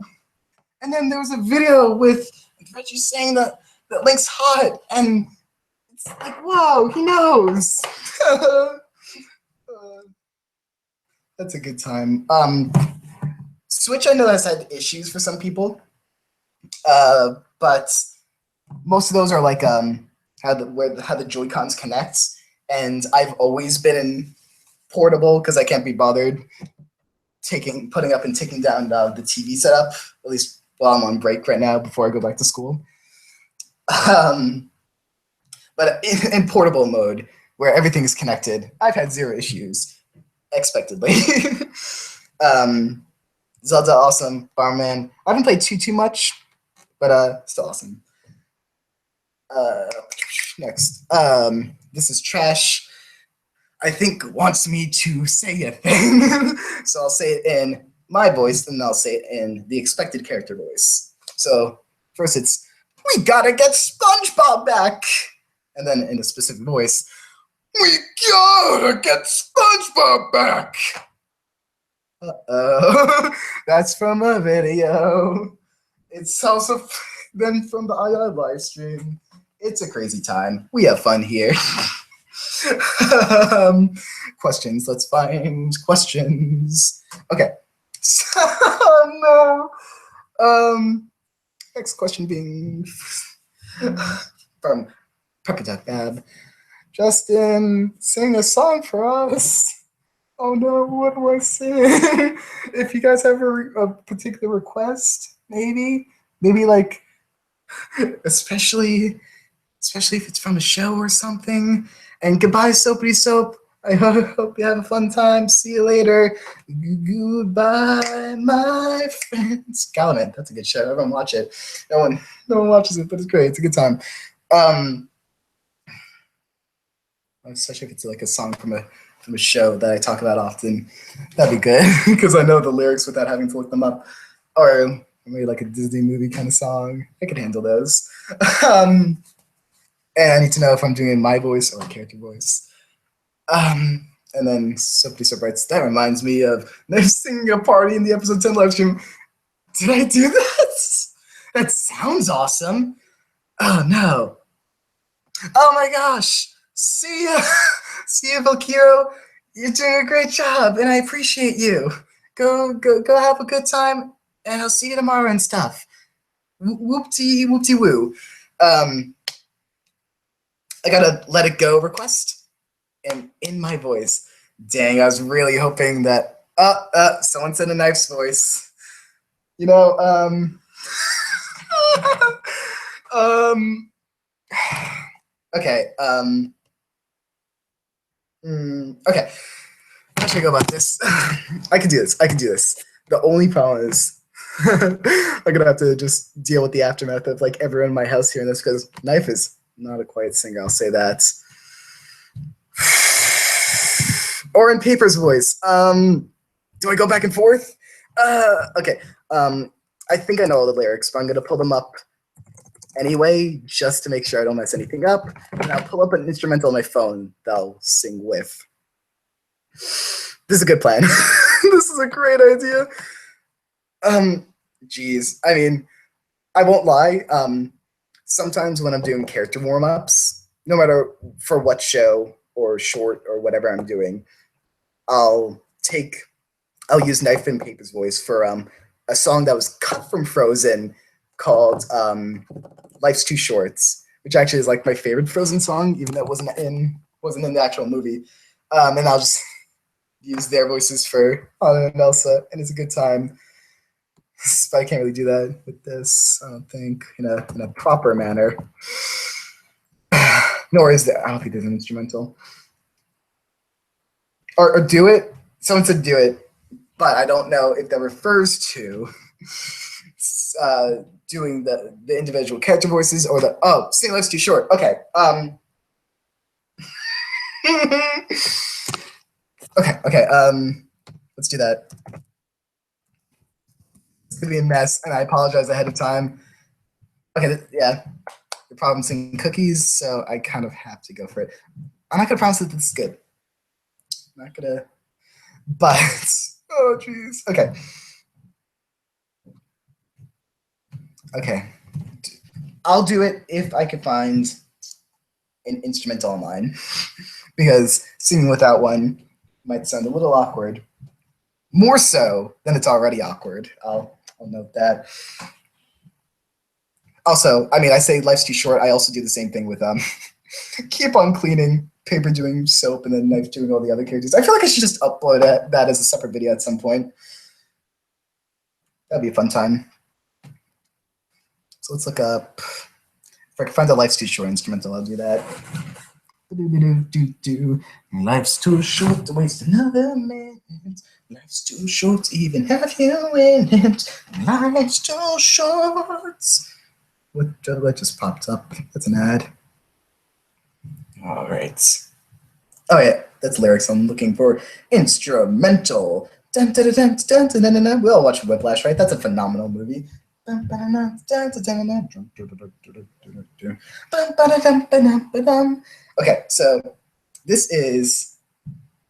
And then there was a video with Reggie saying that Link's hot, and it's like, wow, he knows. That's a good time. Switch, I know, has had issues for some people, but most of those are like how the Joy-Cons connect, and I've always been in portable because I can't be bothered putting up and taking down the TV setup, at least while I'm on break right now before I go back to school. But in portable mode, where everything is connected, I've had 0 issues, expectedly. Zelda, awesome. Bomberman, I haven't played too much, but still awesome. Next, this is Trash. I think wants me to say a thing, so I'll say it in my voice, and I'll say it in the expected character voice. So first, it's "We gotta get SpongeBob back," and then in a specific voice, "We gotta get SpongeBob back." That's from a video. It's also then from the II live stream. It's a crazy time. We have fun here. Questions. Let's find questions. Okay. So, no. Next question being from Pepperduck Bab. Justin, sing a song for us. Oh no, what do I sing? If you guys have a particular request, maybe like, especially if it's from a show or something. And goodbye, Soapity Soap. I hope you have a fun time. See you later. Goodbye, my friends. Gallant, that's a good show. Everyone watch it. No one watches it, but it's great. It's a good time. Especially if it's like a song from a show that I talk about often. That'd be good because I know the lyrics without having to look them up. Or maybe like a Disney movie kind of song. I could handle those. And I need to know if I'm doing it in my voice or a character voice. And then Somebody So Bright, that reminds me of them singing a party in the episode 10 live stream. Did I do that? That sounds awesome. Oh no. Oh my gosh. See ya. See ya, Valkyro. You're doing a great job, and I appreciate you. Go have a good time, and I'll see you tomorrow and stuff. Whoop-de-woo. I got a Let It Go request, and in my voice. Dang, I was really hoping that. Someone said a Knife's voice. You know, okay, okay. How should I go about this? I can do this. The only problem is I'm gonna have to just deal with the aftermath of like everyone in my house hearing this because Knife is not a quiet singer, I'll say that. Or in Paper's voice. Do I go back and forth? Okay. I think I know all the lyrics, but I'm gonna pull them up anyway, just to make sure I don't mess anything up. And I'll pull up an instrumental on my phone that I'll sing with. This is a good plan. This is a great idea. Geez. I mean, I won't lie. Sometimes when I'm doing character warm-ups, no matter for what show or short or whatever I'm doing, I'll use Knife and Paper's voice for a song that was cut from Frozen called Life's Too Short, which actually is like my favorite Frozen song, even though it wasn't in the actual movie. And I'll just use their voices for Anna and Elsa, and it's a good time. But I can't really do that with this, I don't think, in a proper manner. Nor is there, I don't think there's an instrumental. Or do it. Someone said do it, but I don't know if that refers to doing the individual character voices or sing Life's Too Short. Okay. Okay. Let's do that. It's gonna be a mess, and I apologize ahead of time. Okay, yeah. The problem's in cookies, so I kind of have to go for it. I'm not gonna promise that this is good. I'm not gonna, but oh jeez. Okay. I'll do it if I can find an instrumental online, because singing without one might sound a little awkward. More so than it's already awkward. I'll note that. Also, I mean, I say Life's Too Short. I also do the same thing with Keep on Cleaning, Paper doing soap, and then Knife doing all the other characters. I feel like I should just upload that as a separate video at some point. That'd be a fun time. So let's look up. If I can find a Life's Too Short instrumental, I'll do that. Life's too short to waste another minute. Life's too short to even have you in it. Life's too short. What just popped up? That's an ad. All right. Oh yeah, that's lyrics I'm looking for. Instrumental. Dun, dun, dun, dun, dun, dun, dun, dun. We all watched Whiplash, right? That's a phenomenal movie. Okay, so this is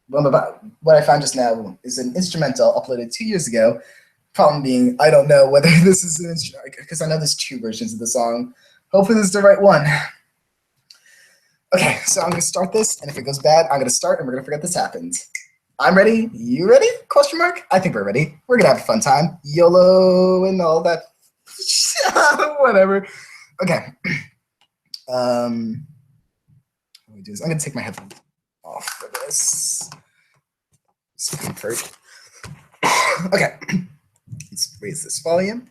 what I found just now is an instrumental uploaded 2 years ago. Problem being, I don't know whether this is an instrumental, because I know there's two versions of the song. Hopefully this is the right one. Okay, so I'm going to start this, and if it goes bad, I'm going to start, and we're going to forget this happened. I'm ready. You ready? Question mark? I think we're ready. We're going to have a fun time. YOLO and all that. Whatever. Okay. What we do is I'm going to take my headphones off for this. Just comfort. Okay. Let's raise this volume.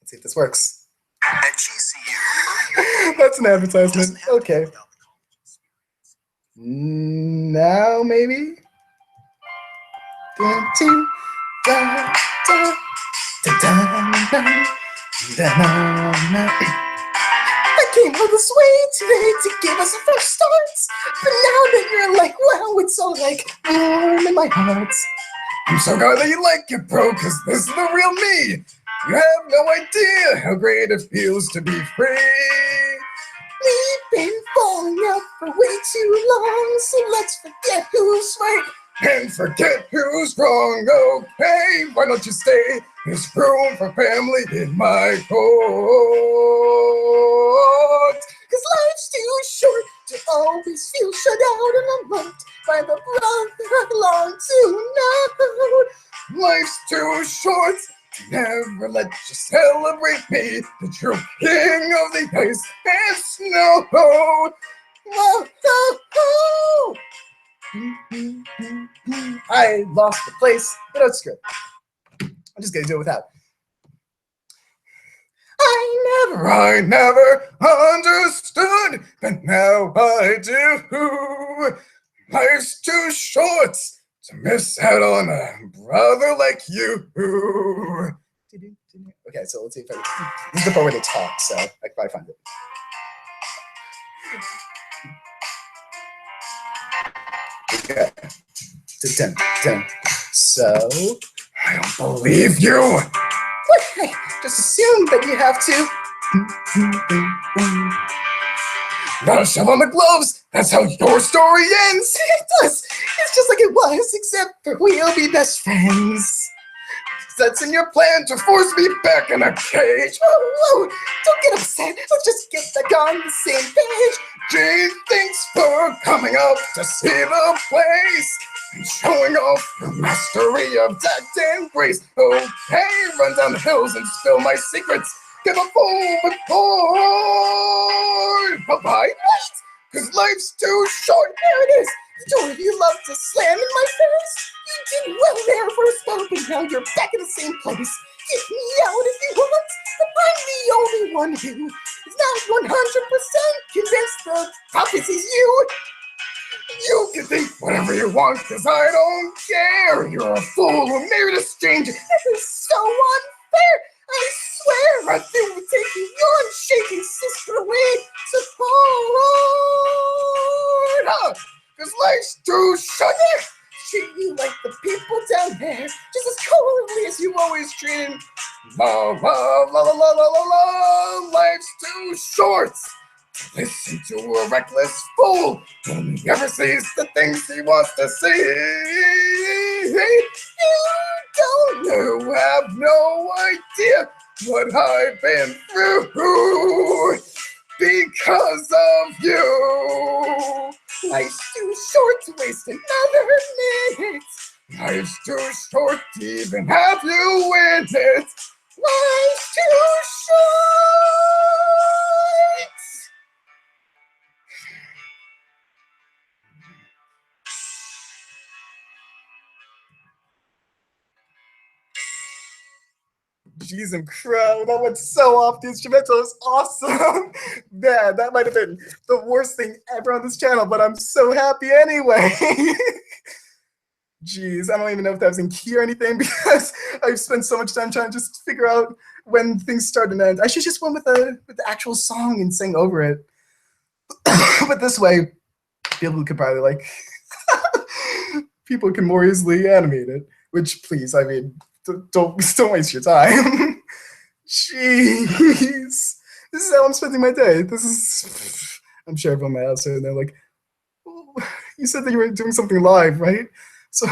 Let's see if this works. At GCU, that's an advertisement. Okay. Now maybe. I came all this way today to give us a fresh start. But now that you're like, wow, it's all like warm in my heart. I'm so glad that you like it, bro, because this is the real me. You have no idea how great it feels to be free. We've been falling out for way too long, so let's forget who's right and forget who's wrong. Okay, why don't you stay? There's room for family in my court. Cause life's too short to always feel shut out and unloved by the brother I belong to now. Life's too short to never let you celebrate me, the true king of the ice and snow. Whoa, I lost the place without script. I'm just gonna do it without. I never understood, but now I do. Life's too short to miss out on a brother like you. Okay, so let's see if I. This is the part where they talk, so I can probably find it. Okay. 10. So. I don't believe you. What? Hey, just assume that you have to. Gotta shove on the gloves. That's how your story ends. It does. It's just like it was, except for we'll be best friends. That's in your plan to force me back in a cage. Whoa, don't get upset. Let's just get back on the same page. Gee, thanks for coming up to see the place and showing off your mastery of tact and grace. Okay, run down the hills and spill my secrets. Give a full record. Bye-bye. Wait, Cause life's too short. there it is. The door you love to slam in my face. You did well there for a spell, but now you're back in the same place. Get me out if you want, but I'm the only one who is not 100% convinced the prophecy's you. You can think whatever you want, cause I don't care. You're a fool who married a stranger. This is so unfair. I swear I think we're taking your unshaken sister away to court. Cause life's too short. Treat you like the people down there, just as coldly as you always treat him. La la la la la la la la. Life's too short. Listen to a reckless fool who only ever sees the things he wants to see. You have no idea what I've been through because of you. Life's too short to waste another minute. Life's too short to even have you in it. Life's too short. Jeez and crow, that went so off. The instrumental is awesome. Man, that might have been the worst thing ever on this channel, but I'm so happy anyway. Jeez, I don't even know if that was in key or anything because I've spent so much time trying to just figure out when things start and end. I should just went with the actual song and sing over it. But this way, people could probably like, people can more easily animate it. Which, please, I mean, don't waste your time. Jeez, this is how I'm spending my day. This is, I'm sure everyone in my house and they're like, oh, you said that you were doing something live, right? So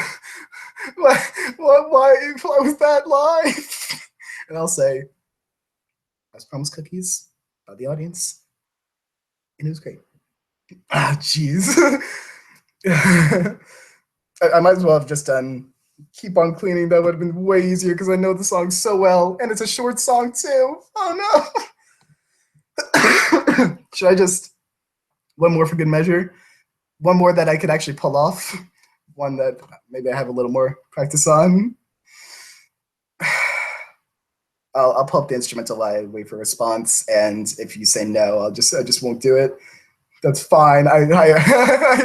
why was that live? And I'll say, I was promised cookies by the audience, and it was great. Ah, jeez. I might as well have just done Keep On Cleaning. That would have been way easier because I know the song so well, and it's a short song too. Oh no. Should I just, one more for good measure? One more that I could actually pull off? One that maybe I have a little more practice on? I'll pull up the instrumental while I wait for a response, and if you say no, I just won't do it. That's fine. I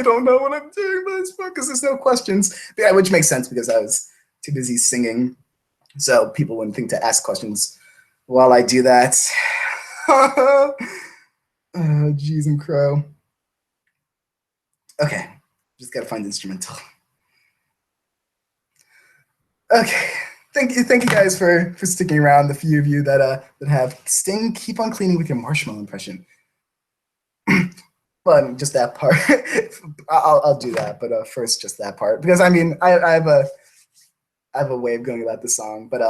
don't know what I'm doing, but it's fun because there's no questions. Yeah, which makes sense because I was too busy singing, so people wouldn't think to ask questions while I do that. Jeez and crow. Okay, just gotta find the instrumental. Okay, thank you guys for sticking around. The few of you that have keep on cleaning with your marshmallow impression. But just that part. I'll do that, but first just that part because I mean I have a way of going about the song, but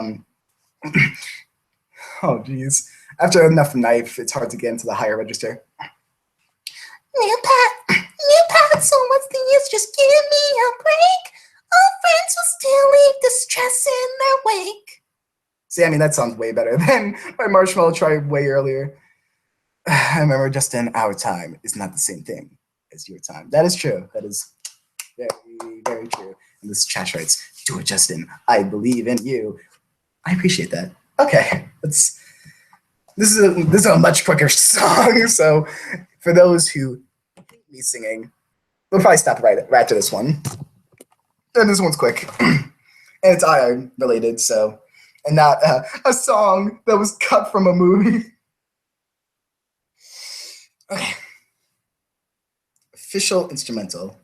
oh geez, after enough knife, it's hard to get into the higher register. New path, so what's the use? Just give me a break. All friends will still leave distress in their wake. See, I mean, that sounds way better than my marshmallow try way earlier. I remember, Justin, our time is not the same thing as your time. That is true. That is very, very true. And this chat writes, do it, Justin. I believe in you. I appreciate that. Okay, this is a much quicker song. So for those who hate me singing, we'll probably stop right after this one. And this one's quick. And it's iron related, so, and not a song that was cut from a movie. Okay. Official instrumental.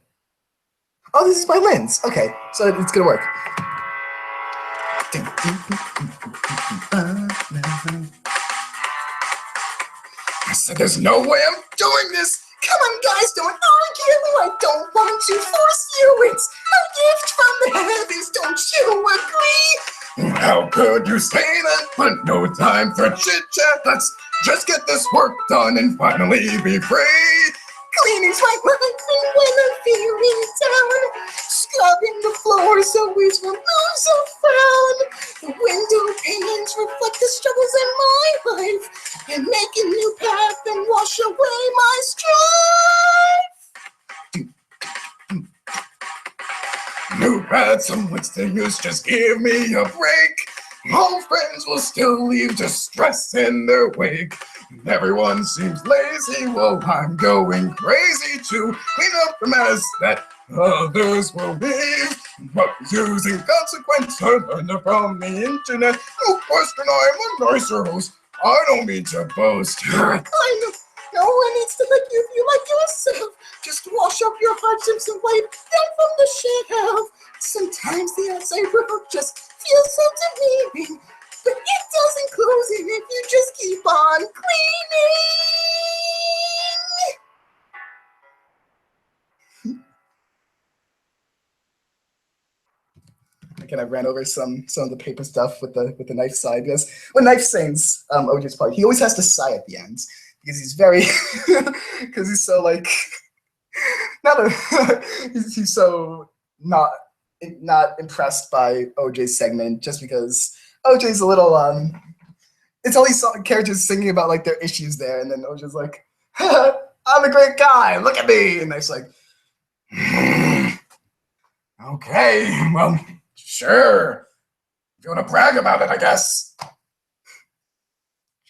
Oh, this is by Linz. Okay, so it's gonna work. I said, there's no way I'm doing this. Come on, guys, don't argue. I don't want to force you. It's a gift from the heavens. Don't you agree? How could you say that? But no time for chit-chat. Let's just get this work done and finally be free. Cleaning's my thing when I'm feeling down. Scrubbing the floors always removes a frown. The window panes reflect the struggles in my life. And make a new path and wash away my strife. New path, so what's the use? Just give me a break. All friends will still leave distress in their wake. Everyone seems lazy, well, I'm going crazy to clean up the mess that others will leave. But using consequence, I learned from the internet. No question, I'm a nicer host. I don't mean to boast. I know. No one needs to let you feel like yourself. Just wash up your hardships and wipe them from the shelf. Sometimes the outside world just feels so demeaning, but it doesn't close in if you just keep on cleaning. Again, I ran over some of the paper stuff with the knife side because when Knife sings OJ's part, he always has to sigh at the end because he's very because he's so like he's so not impressed by OJ's segment just because OJ's a little it's all these characters singing about like their issues there, and then OJ's like, I'm a great guy, look at me, and Knife's like, Okay, well, sure. If you want to brag about it, I guess.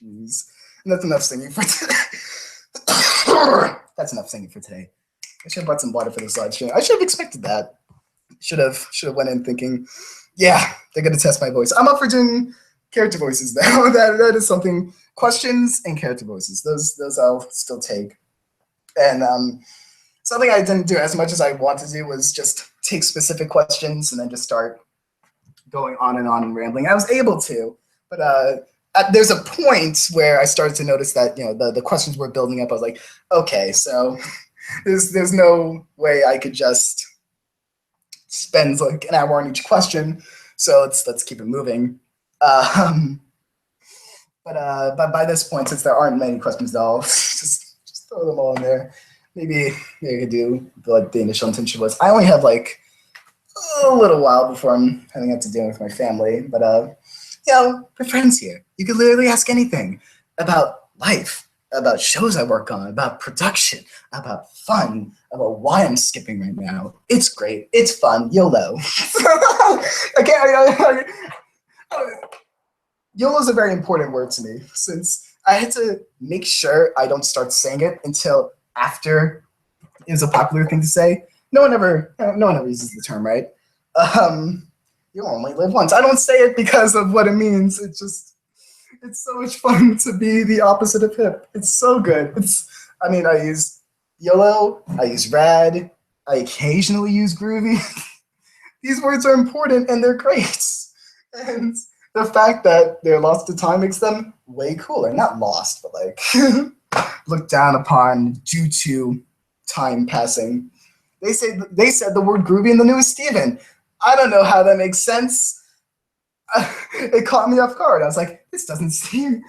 Jeez. And that's enough singing for today. That's enough singing for today. I should have brought some water for this live stream. I should have expected that. Should have went in thinking, yeah, they're gonna test my voice. I'm up for doing character voices now. that is something. Questions and character voices. Those I'll still take. And something I didn't do as much as I wanted to do was just take specific questions and then just start going on and rambling. I was able to, but there's a point where I started to notice that the questions were building up. I was like, okay, so there's no way I could just spend like an hour on each question. So let's keep it moving. But by this point, since there aren't many questions at all, just throw them all in there. Maybe I could do like the initial intention was I only have like a little while before I'm heading out to dinner with my family. But we're friends here. You could literally ask anything about life, about shows I work on, about production, about fun, about why I'm skipping right now. It's great. It's fun. YOLO. YOLO is a very important word to me since I had to make sure I don't start saying it until after it was a popular thing to say. No one ever uses the term, right? You only live once. I don't say it because of what it means. It's so much fun to be the opposite of hip. It's so good. I use YOLO, I use rad, I occasionally use groovy. These words are important and they're great. And the fact that they're lost to time makes them way cooler. Not lost, but like looked down upon due to time passing. They said the word groovy in the newest Steven. I don't know how that makes sense. It caught me off guard. I was like, this doesn't seem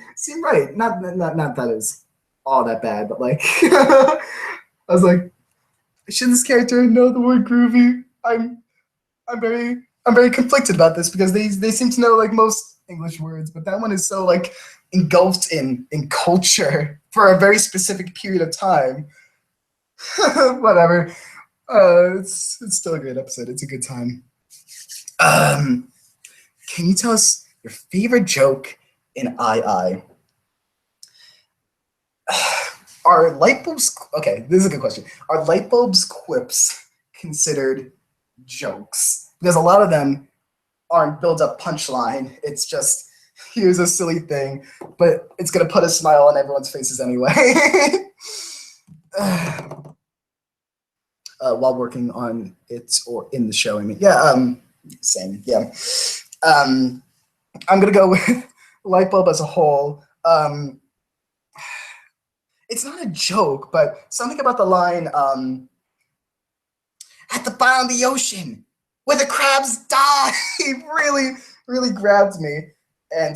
right. Not that it's all that bad, but like I was like, should this character know the word groovy? I'm very conflicted about this because they seem to know like most English words, but that one is so like engulfed in culture for a very specific period of time. Whatever. It's still a great episode. It's a good time. Can you tell us your favorite joke in II? Are light bulbs okay? This is a good question. Are light bulbs quips considered jokes? Because a lot of them aren't build-up punchline. It's just here's a silly thing, but it's gonna put a smile on everyone's faces anyway. While working on it or in the show, I mean, yeah, same, yeah. I'm gonna go with light bulb as a whole. It's not a joke, but something about the line, at the bottom of the ocean, where the crabs die, really grabbed me. And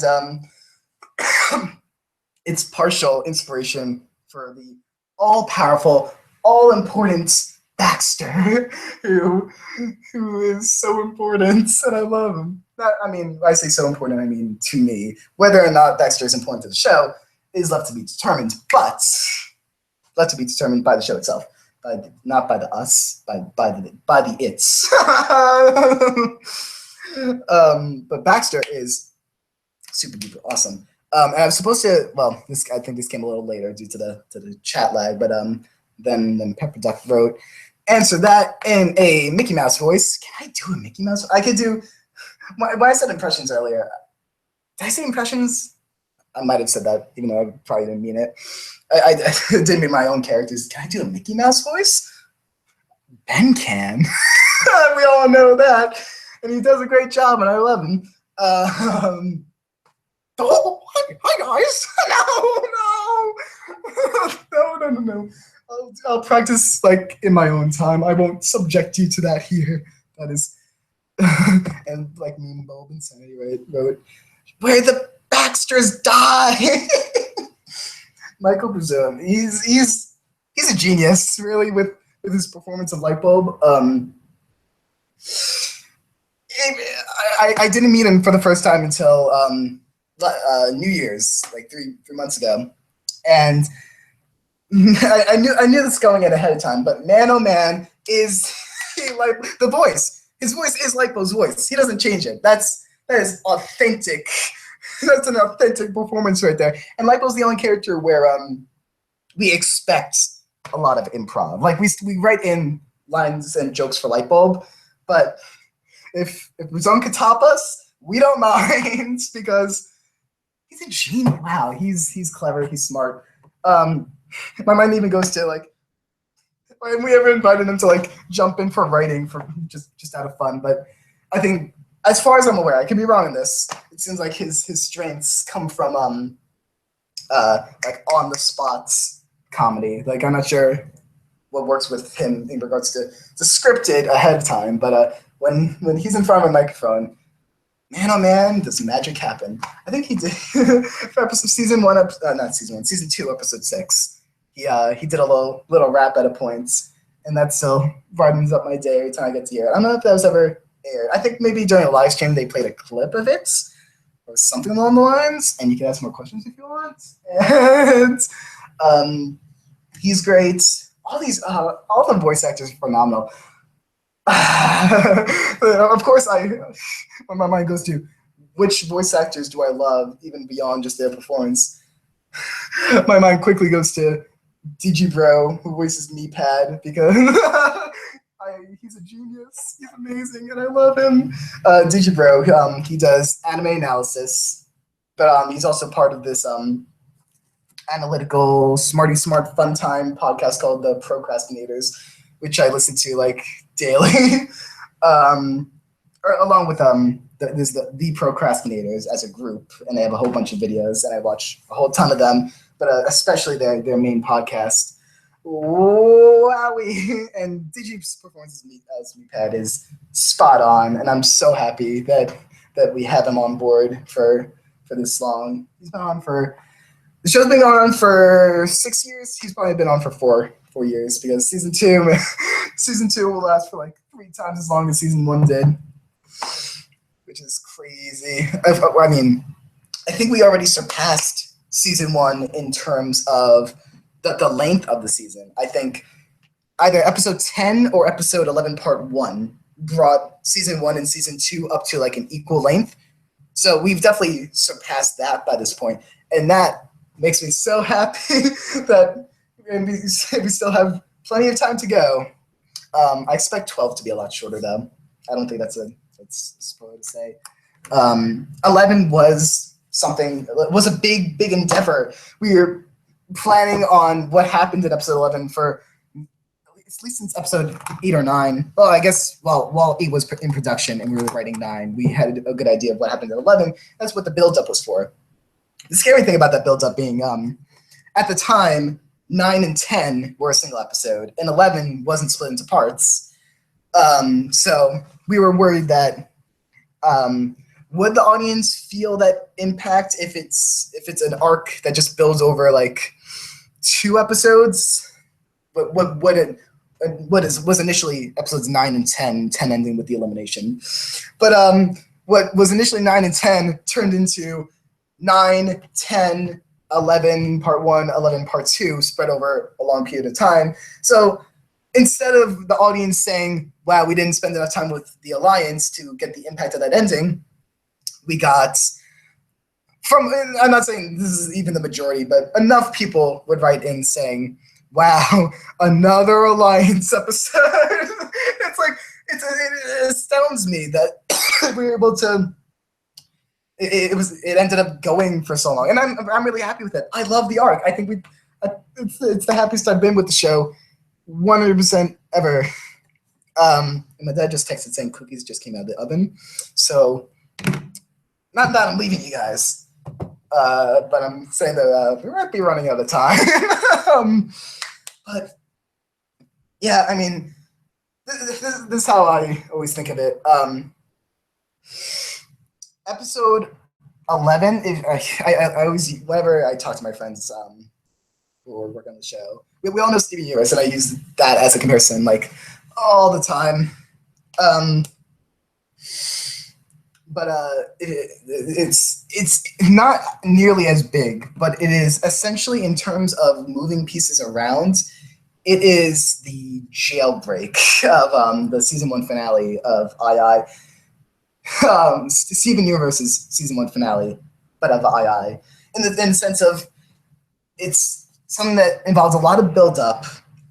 it's partial inspiration for the all-powerful, all-important Baxter, who is so important, and I love him. When I say so important, I mean to me. Whether or not Baxter is important to the show is left to be determined, but left to be determined by the show itself, not by the us, by the its. But Baxter is super duper awesome. And I was supposed to, well, I think this came a little later due to the chat lag, but then Pepper Duck wrote, answer that in a Mickey Mouse voice. Can I do a Mickey Mouse? I could do, when I said impressions earlier, did I say impressions? I might have said that, even though I probably didn't mean it. I didn't mean my own characters. Can I do a Mickey Mouse voice? Ben can. We all know that. And he does a great job, and I love him. Oh, hi guys. No. I'll practice like in my own time. I won't subject you to that here. That is, and like me and Bob and Sandy wrote, where the Baxters die. Michael Brazil, he's a genius, really, with his performance of Lightbulb. I didn't meet him for the first time until New Year's, like three months ago, and I knew this going in ahead of time. But man, oh man, is he like the voice? His voice is Lightbulb's voice. He doesn't change it. That is authentic. That's an authentic performance right there. And Lightbulb's the only character where we expect a lot of improv. Like we write in lines and jokes for Lightbulb, but if Rizon could top us, we don't mind because he's a genius. Wow, he's clever, he's smart. My mind even goes to like, when we ever invited him to like jump in for writing for just out of fun. But I think, as far as I'm aware, I could be wrong in this, it seems like his strengths come from like on the spots comedy. Like I'm not sure what works with him in regards to scripted ahead of time, but when he's in front of a microphone, man, oh man, does magic happen. I think he did for season 2, episode 6. He did a little rap at a point, and that still brightens up my day every time I get to hear it. I don't know if that was ever aired. I think maybe during a live stream they played a clip of it or something along the lines, and you can ask more questions if you want. And he's great. All the voice actors are phenomenal. Of course, when my mind goes to which voice actors do I love, even beyond just their performance, my mind quickly goes to DigiBro, who voices Meepad, because he's a genius. He's amazing, and I love him. DigiBro, he does anime analysis, but he's also part of this analytical, smarty smart fun time podcast called The Procrastinators, which I listen to like daily, along with the the procrastinators as a group, and they have a whole bunch of videos, and I watch a whole ton of them, but especially their main podcast. Wowie! And Digi's performance as Meatpad is spot on, and I'm so happy that we have him on board for this long. He's been on for the show's been on for 6 years. He's probably been on for four years, because season two will last for like 3 times as long as season 1 did, which is crazy. I mean, I think we already surpassed season 1 in terms of the length of the season. I think either episode 10 or episode 11 part 1 brought season 1 and season 2 up to like an equal length. So we've definitely surpassed that by this point. And that makes me so happy that we still have plenty of time to go. I expect 12 to be a lot shorter, though. I don't think that's spoiler to say. 11 was a big endeavor. We were planning on what happened in episode 11 for at least since episode 8 or 9. Well, I guess while 8 was in production and we were writing 9, we had a good idea of what happened in 11. That's what the build-up was for. The scary thing about that build-up being, at the time, 9 and 10 were a single episode, and 11 wasn't split into parts. So we were worried that would the audience feel that impact if it's an arc that just builds over like 2 episodes? But was initially episodes 9 and 10 ending with the elimination. But what was initially 9 and 10 turned into 9, 10, 11 part 1, 11 part 2 spread over a long period of time. So instead of the audience saying, wow, we didn't spend enough time with the Alliance to get the impact of that ending, we got I'm not saying this is even the majority, but enough people would write in saying, wow, another Alliance episode. It's like, it astounds me that we were able to, it ended up going for so long. And I'm really happy with it. I love the arc. I think it's the happiest I've been with the show 100% ever. And my dad just texted saying cookies just came out of the oven. So, not that I'm leaving you guys, but I'm saying that we might be running out of time. But yeah, I mean, this is how I always think of it. Episode 11, I always, whenever I talk to my friends who work on the show, we all know Steven Universe, and I use that as a comparison like all the time. But it's not nearly as big, but it is essentially, in terms of moving pieces around, it is the jailbreak of the season 1 finale of II. Steven Universe's season 1 finale, but of II, in the sense of it's something that involves a lot of build-up,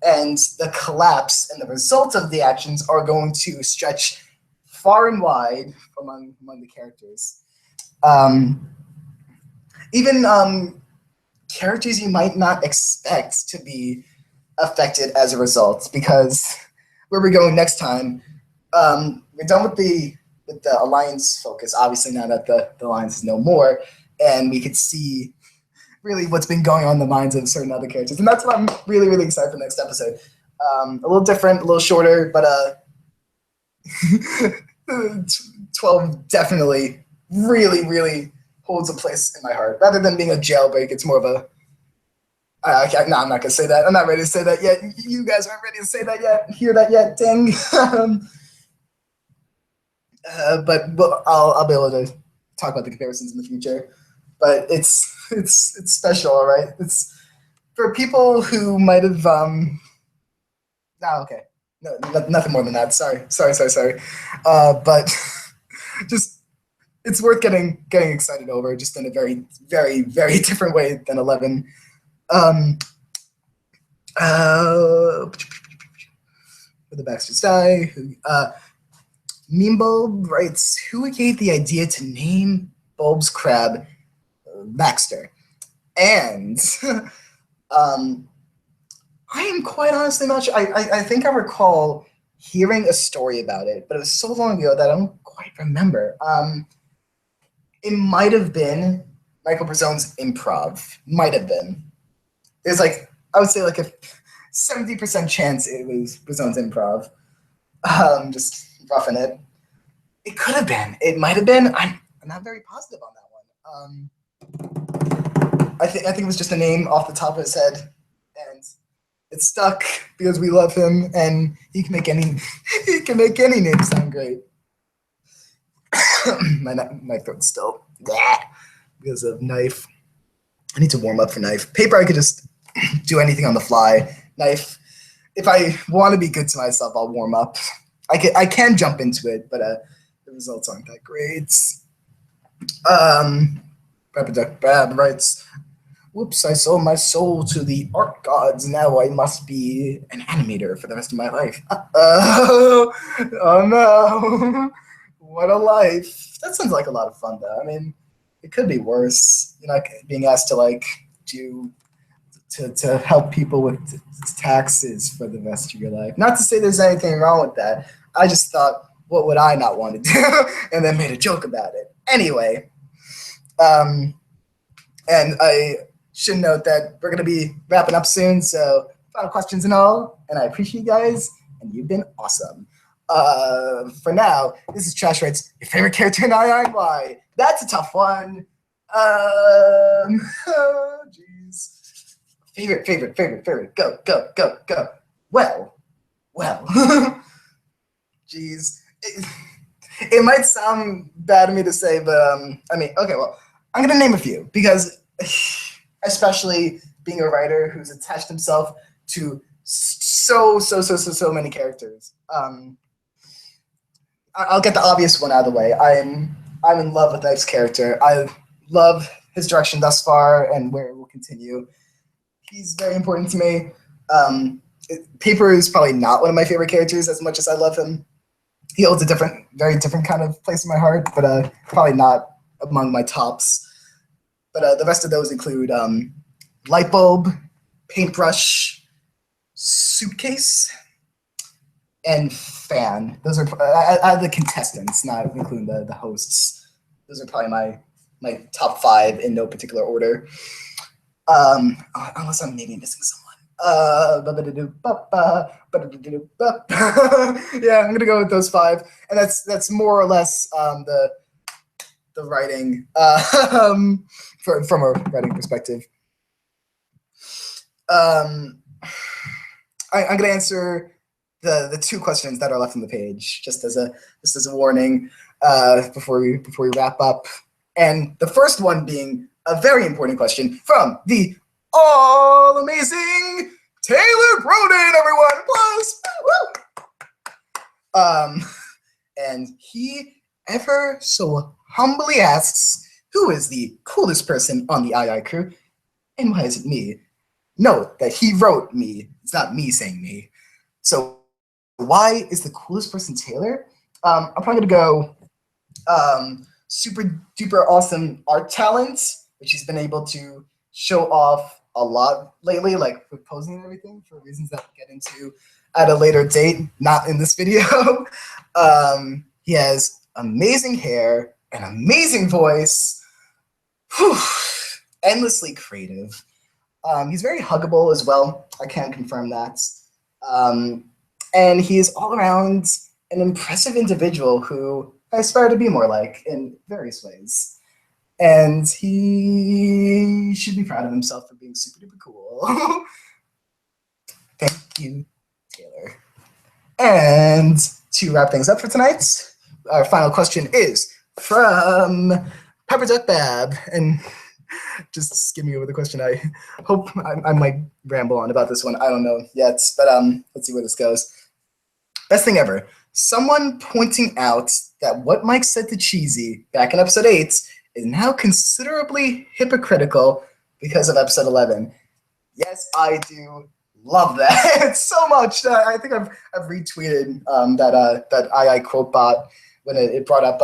and the collapse and the result of the actions are going to stretch far and wide among the characters. Even characters you might not expect to be affected as a result, because where we're going next time, we're done with the Alliance focus, obviously, now that the Alliance is no more, and we could see really what's been going on in the minds of certain other characters. And that's why I'm really, really excited for the next episode. A little different, a little shorter, but 12 definitely really, really holds a place in my heart. Rather than being a jailbreak, it's more of a... no, I'm not going to say that. I'm not ready to say that yet. You guys aren't ready to say that yet, hear that yet, dang. But I'll be able to talk about the comparisons in the future. But it's special, all right? It's for people who might have... okay. No, nothing more than that. Sorry. But just, it's worth getting excited over, just in a very, very, very different way than 11. For the Baxter's Die, Meme Bulb writes, who gave the idea to name Bulb's crab Baxter? And I am quite honestly not sure. I think I recall hearing a story about it, but it was so long ago that I don't quite remember. It might have been Michael Brazone's improv. Might have been. There's like, I would say like a 70% chance it was Brazone's improv. Just roughing it. It could have been. It might have been. I'm not very positive on that one. I think it was just a name off the top of his head, and it stuck because we love him, and he can make any name sound great. my throat's still because of knife. I need to warm up for knife. Paper, I could just do anything on the fly. Knife, if I want to be good to myself, I'll warm up. I can jump into it, but the results aren't that great. Pepper Duck Bab writes, "Whoops, I sold my soul to the art gods. Now I must be an animator for the rest of my life." Oh no. What a life. That sounds like a lot of fun, though. I mean, it could be worse. You're not being asked to, like, to help people with taxes for the rest of your life. Not to say there's anything wrong with that. I just thought, what would I not want to do? And then made a joke about it. Anyway, and I should note that we're going to be wrapping up soon, so final questions and all, and I appreciate you guys, and you've been awesome. For now, this is Trash Writes, your favorite character in II and Why? That's a tough one. Oh, jeez. Favorite. Go. Well. Jeez. It might sound bad of me to say, but I mean, okay, well, I'm gonna name a few because, especially being a writer who's attached himself to so many characters. I'll get the obvious one out of the way. I'm in love with Knife's character. I love his direction thus far and where it will continue. He's very important to me. Paper is probably not one of my favorite characters as much as I love him. He holds a very different kind of place in my heart, but probably not among my tops. But the rest of those include Lightbulb, Paintbrush, Suitcase, and Fan. Those are the contestants, not including the hosts. Those are probably my top 5 in no particular order. Unless I'm maybe missing someone. Yeah, I'm gonna go with those 5, and that's more or less the writing from a writing perspective. I'm gonna answer the 2 questions that are left on the page just as a warning before we wrap up, and the first one being a very important question from the all amazing Taylor Broden, everyone. Applause. And he ever so humbly asks, who is the coolest person on the II crew, and why is it me? Note that he wrote me. It's not me saying me. So why is the coolest person Taylor? I'm probably gonna go super duper awesome art talent, which he's been able to show off a lot lately, like with posing and everything, for reasons that we'll get into at a later date, not in this video. He has amazing hair, an amazing voice, endlessly creative. He's very huggable as well. I can confirm that. And he is all around an impressive individual who I aspire to be more like in various ways. And he should be proud of himself for being super duper cool. Thank you, Taylor. And to wrap things up for tonight, our final question is from Pepper Duck Bab. And just skim me over the question. I hope I might ramble on about this one. I don't know yet, but let's see where this goes. Best thing ever. Someone pointing out that what Mike said to Cheesy back in episode 8 is now considerably hypocritical because of episode 11. Yes, I do love that so much. I think I've retweeted that II quote bot when it brought up,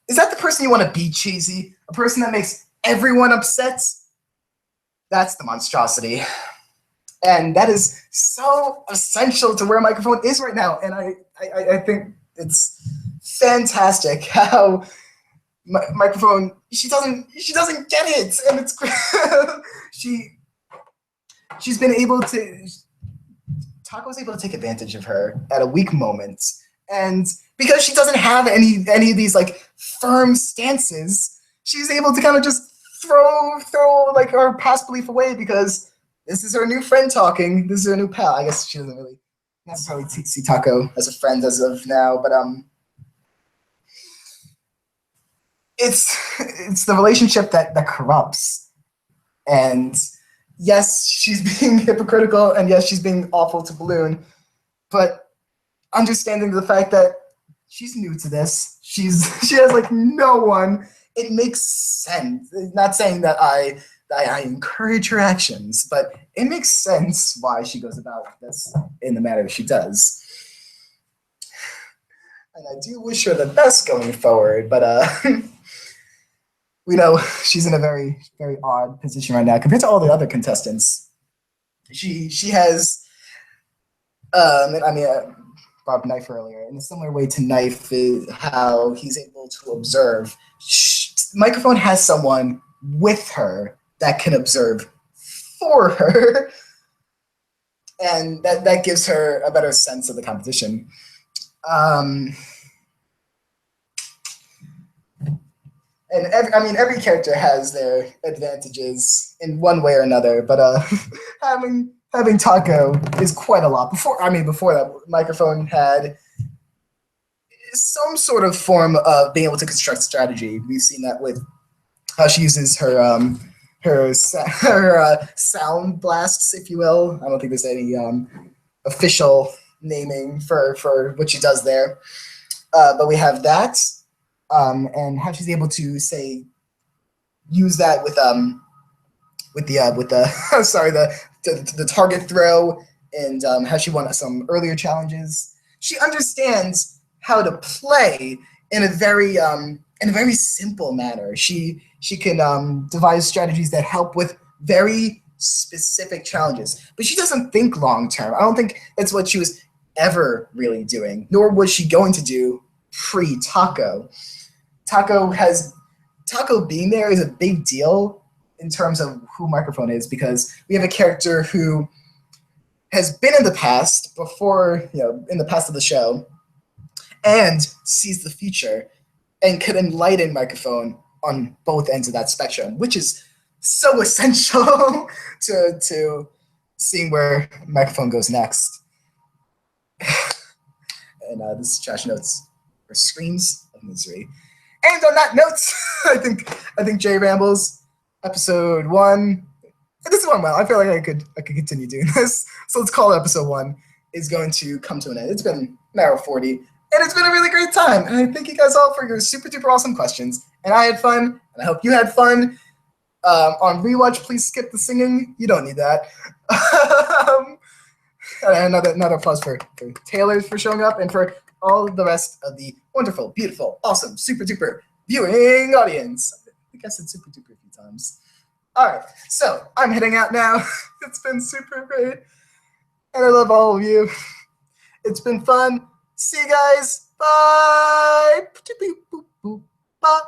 is that the person you want to be, Cheesy? A person that makes everyone upset? That's the monstrosity. And that is so essential to where a microphone is right now. And I think it's fantastic how microphone, she doesn't get it. And it's she's been able to, Taco's able to take advantage of her at a weak moment. And because she doesn't have any of these like firm stances, she's able to kind of just throw like her past belief away because this is her new friend talking. This is her new pal. I guess she doesn't really necessarily see Taco as a friend as of now, but it's the relationship that corrupts. And yes, she's being hypocritical, and yes, she's being awful to Balloon, but understanding the fact that she's new to this, she has like no one. It makes sense. Not saying that I encourage her actions, but it makes sense why she goes about this in the manner she does. And I do wish her the best going forward, but we know she's in a very, very odd position right now compared to all the other contestants. She has, Bob Knife earlier, in a similar way to Knife, is how he's able to observe. Microphone has someone with her that can observe for her, and that gives her a better sense of the competition. And every character has their advantages in one way or another, but having Taco is quite a lot. Before that, Microphone had some sort of form of being able to construct strategy. We've seen that with how she uses her sound blasts, if you will. I don't think there's any official naming for what she does there, but we have that, and how she's able to use that with the sorry, the target throw, and how she won some earlier challenges. She understands how to play in a very simple manner. She can devise strategies that help with very specific challenges, but she doesn't think long term. I don't think that's what she was ever really doing, nor was she going to do pre-Taco. Taco being there is a big deal in terms of who Microphone is, because we have a character who has been in the past before, in the past of the show, and sees the future and could enlighten Microphone on both ends of that spectrum, which is so essential to seeing where Microphone goes next. And this is Trash Notes or Screams of Misery. And on that note, I think J Rambles episode 1. This is one well. I feel like I could continue doing this. So let's call it episode 1 is going to come to an end. It's been an hour 40, and it's been a really great time. And I thank you guys all for your super duper awesome questions. And I had fun, and I hope you had fun. On rewatch, please skip the singing. You don't need that. Another applause for Taylor for showing up, and for all the rest of the wonderful, beautiful, awesome, super duper viewing audience. I think I said super duper a few times. All right, so I'm heading out now. It's been super great, and I love all of you. It's been fun. See you guys. Bye. Bye.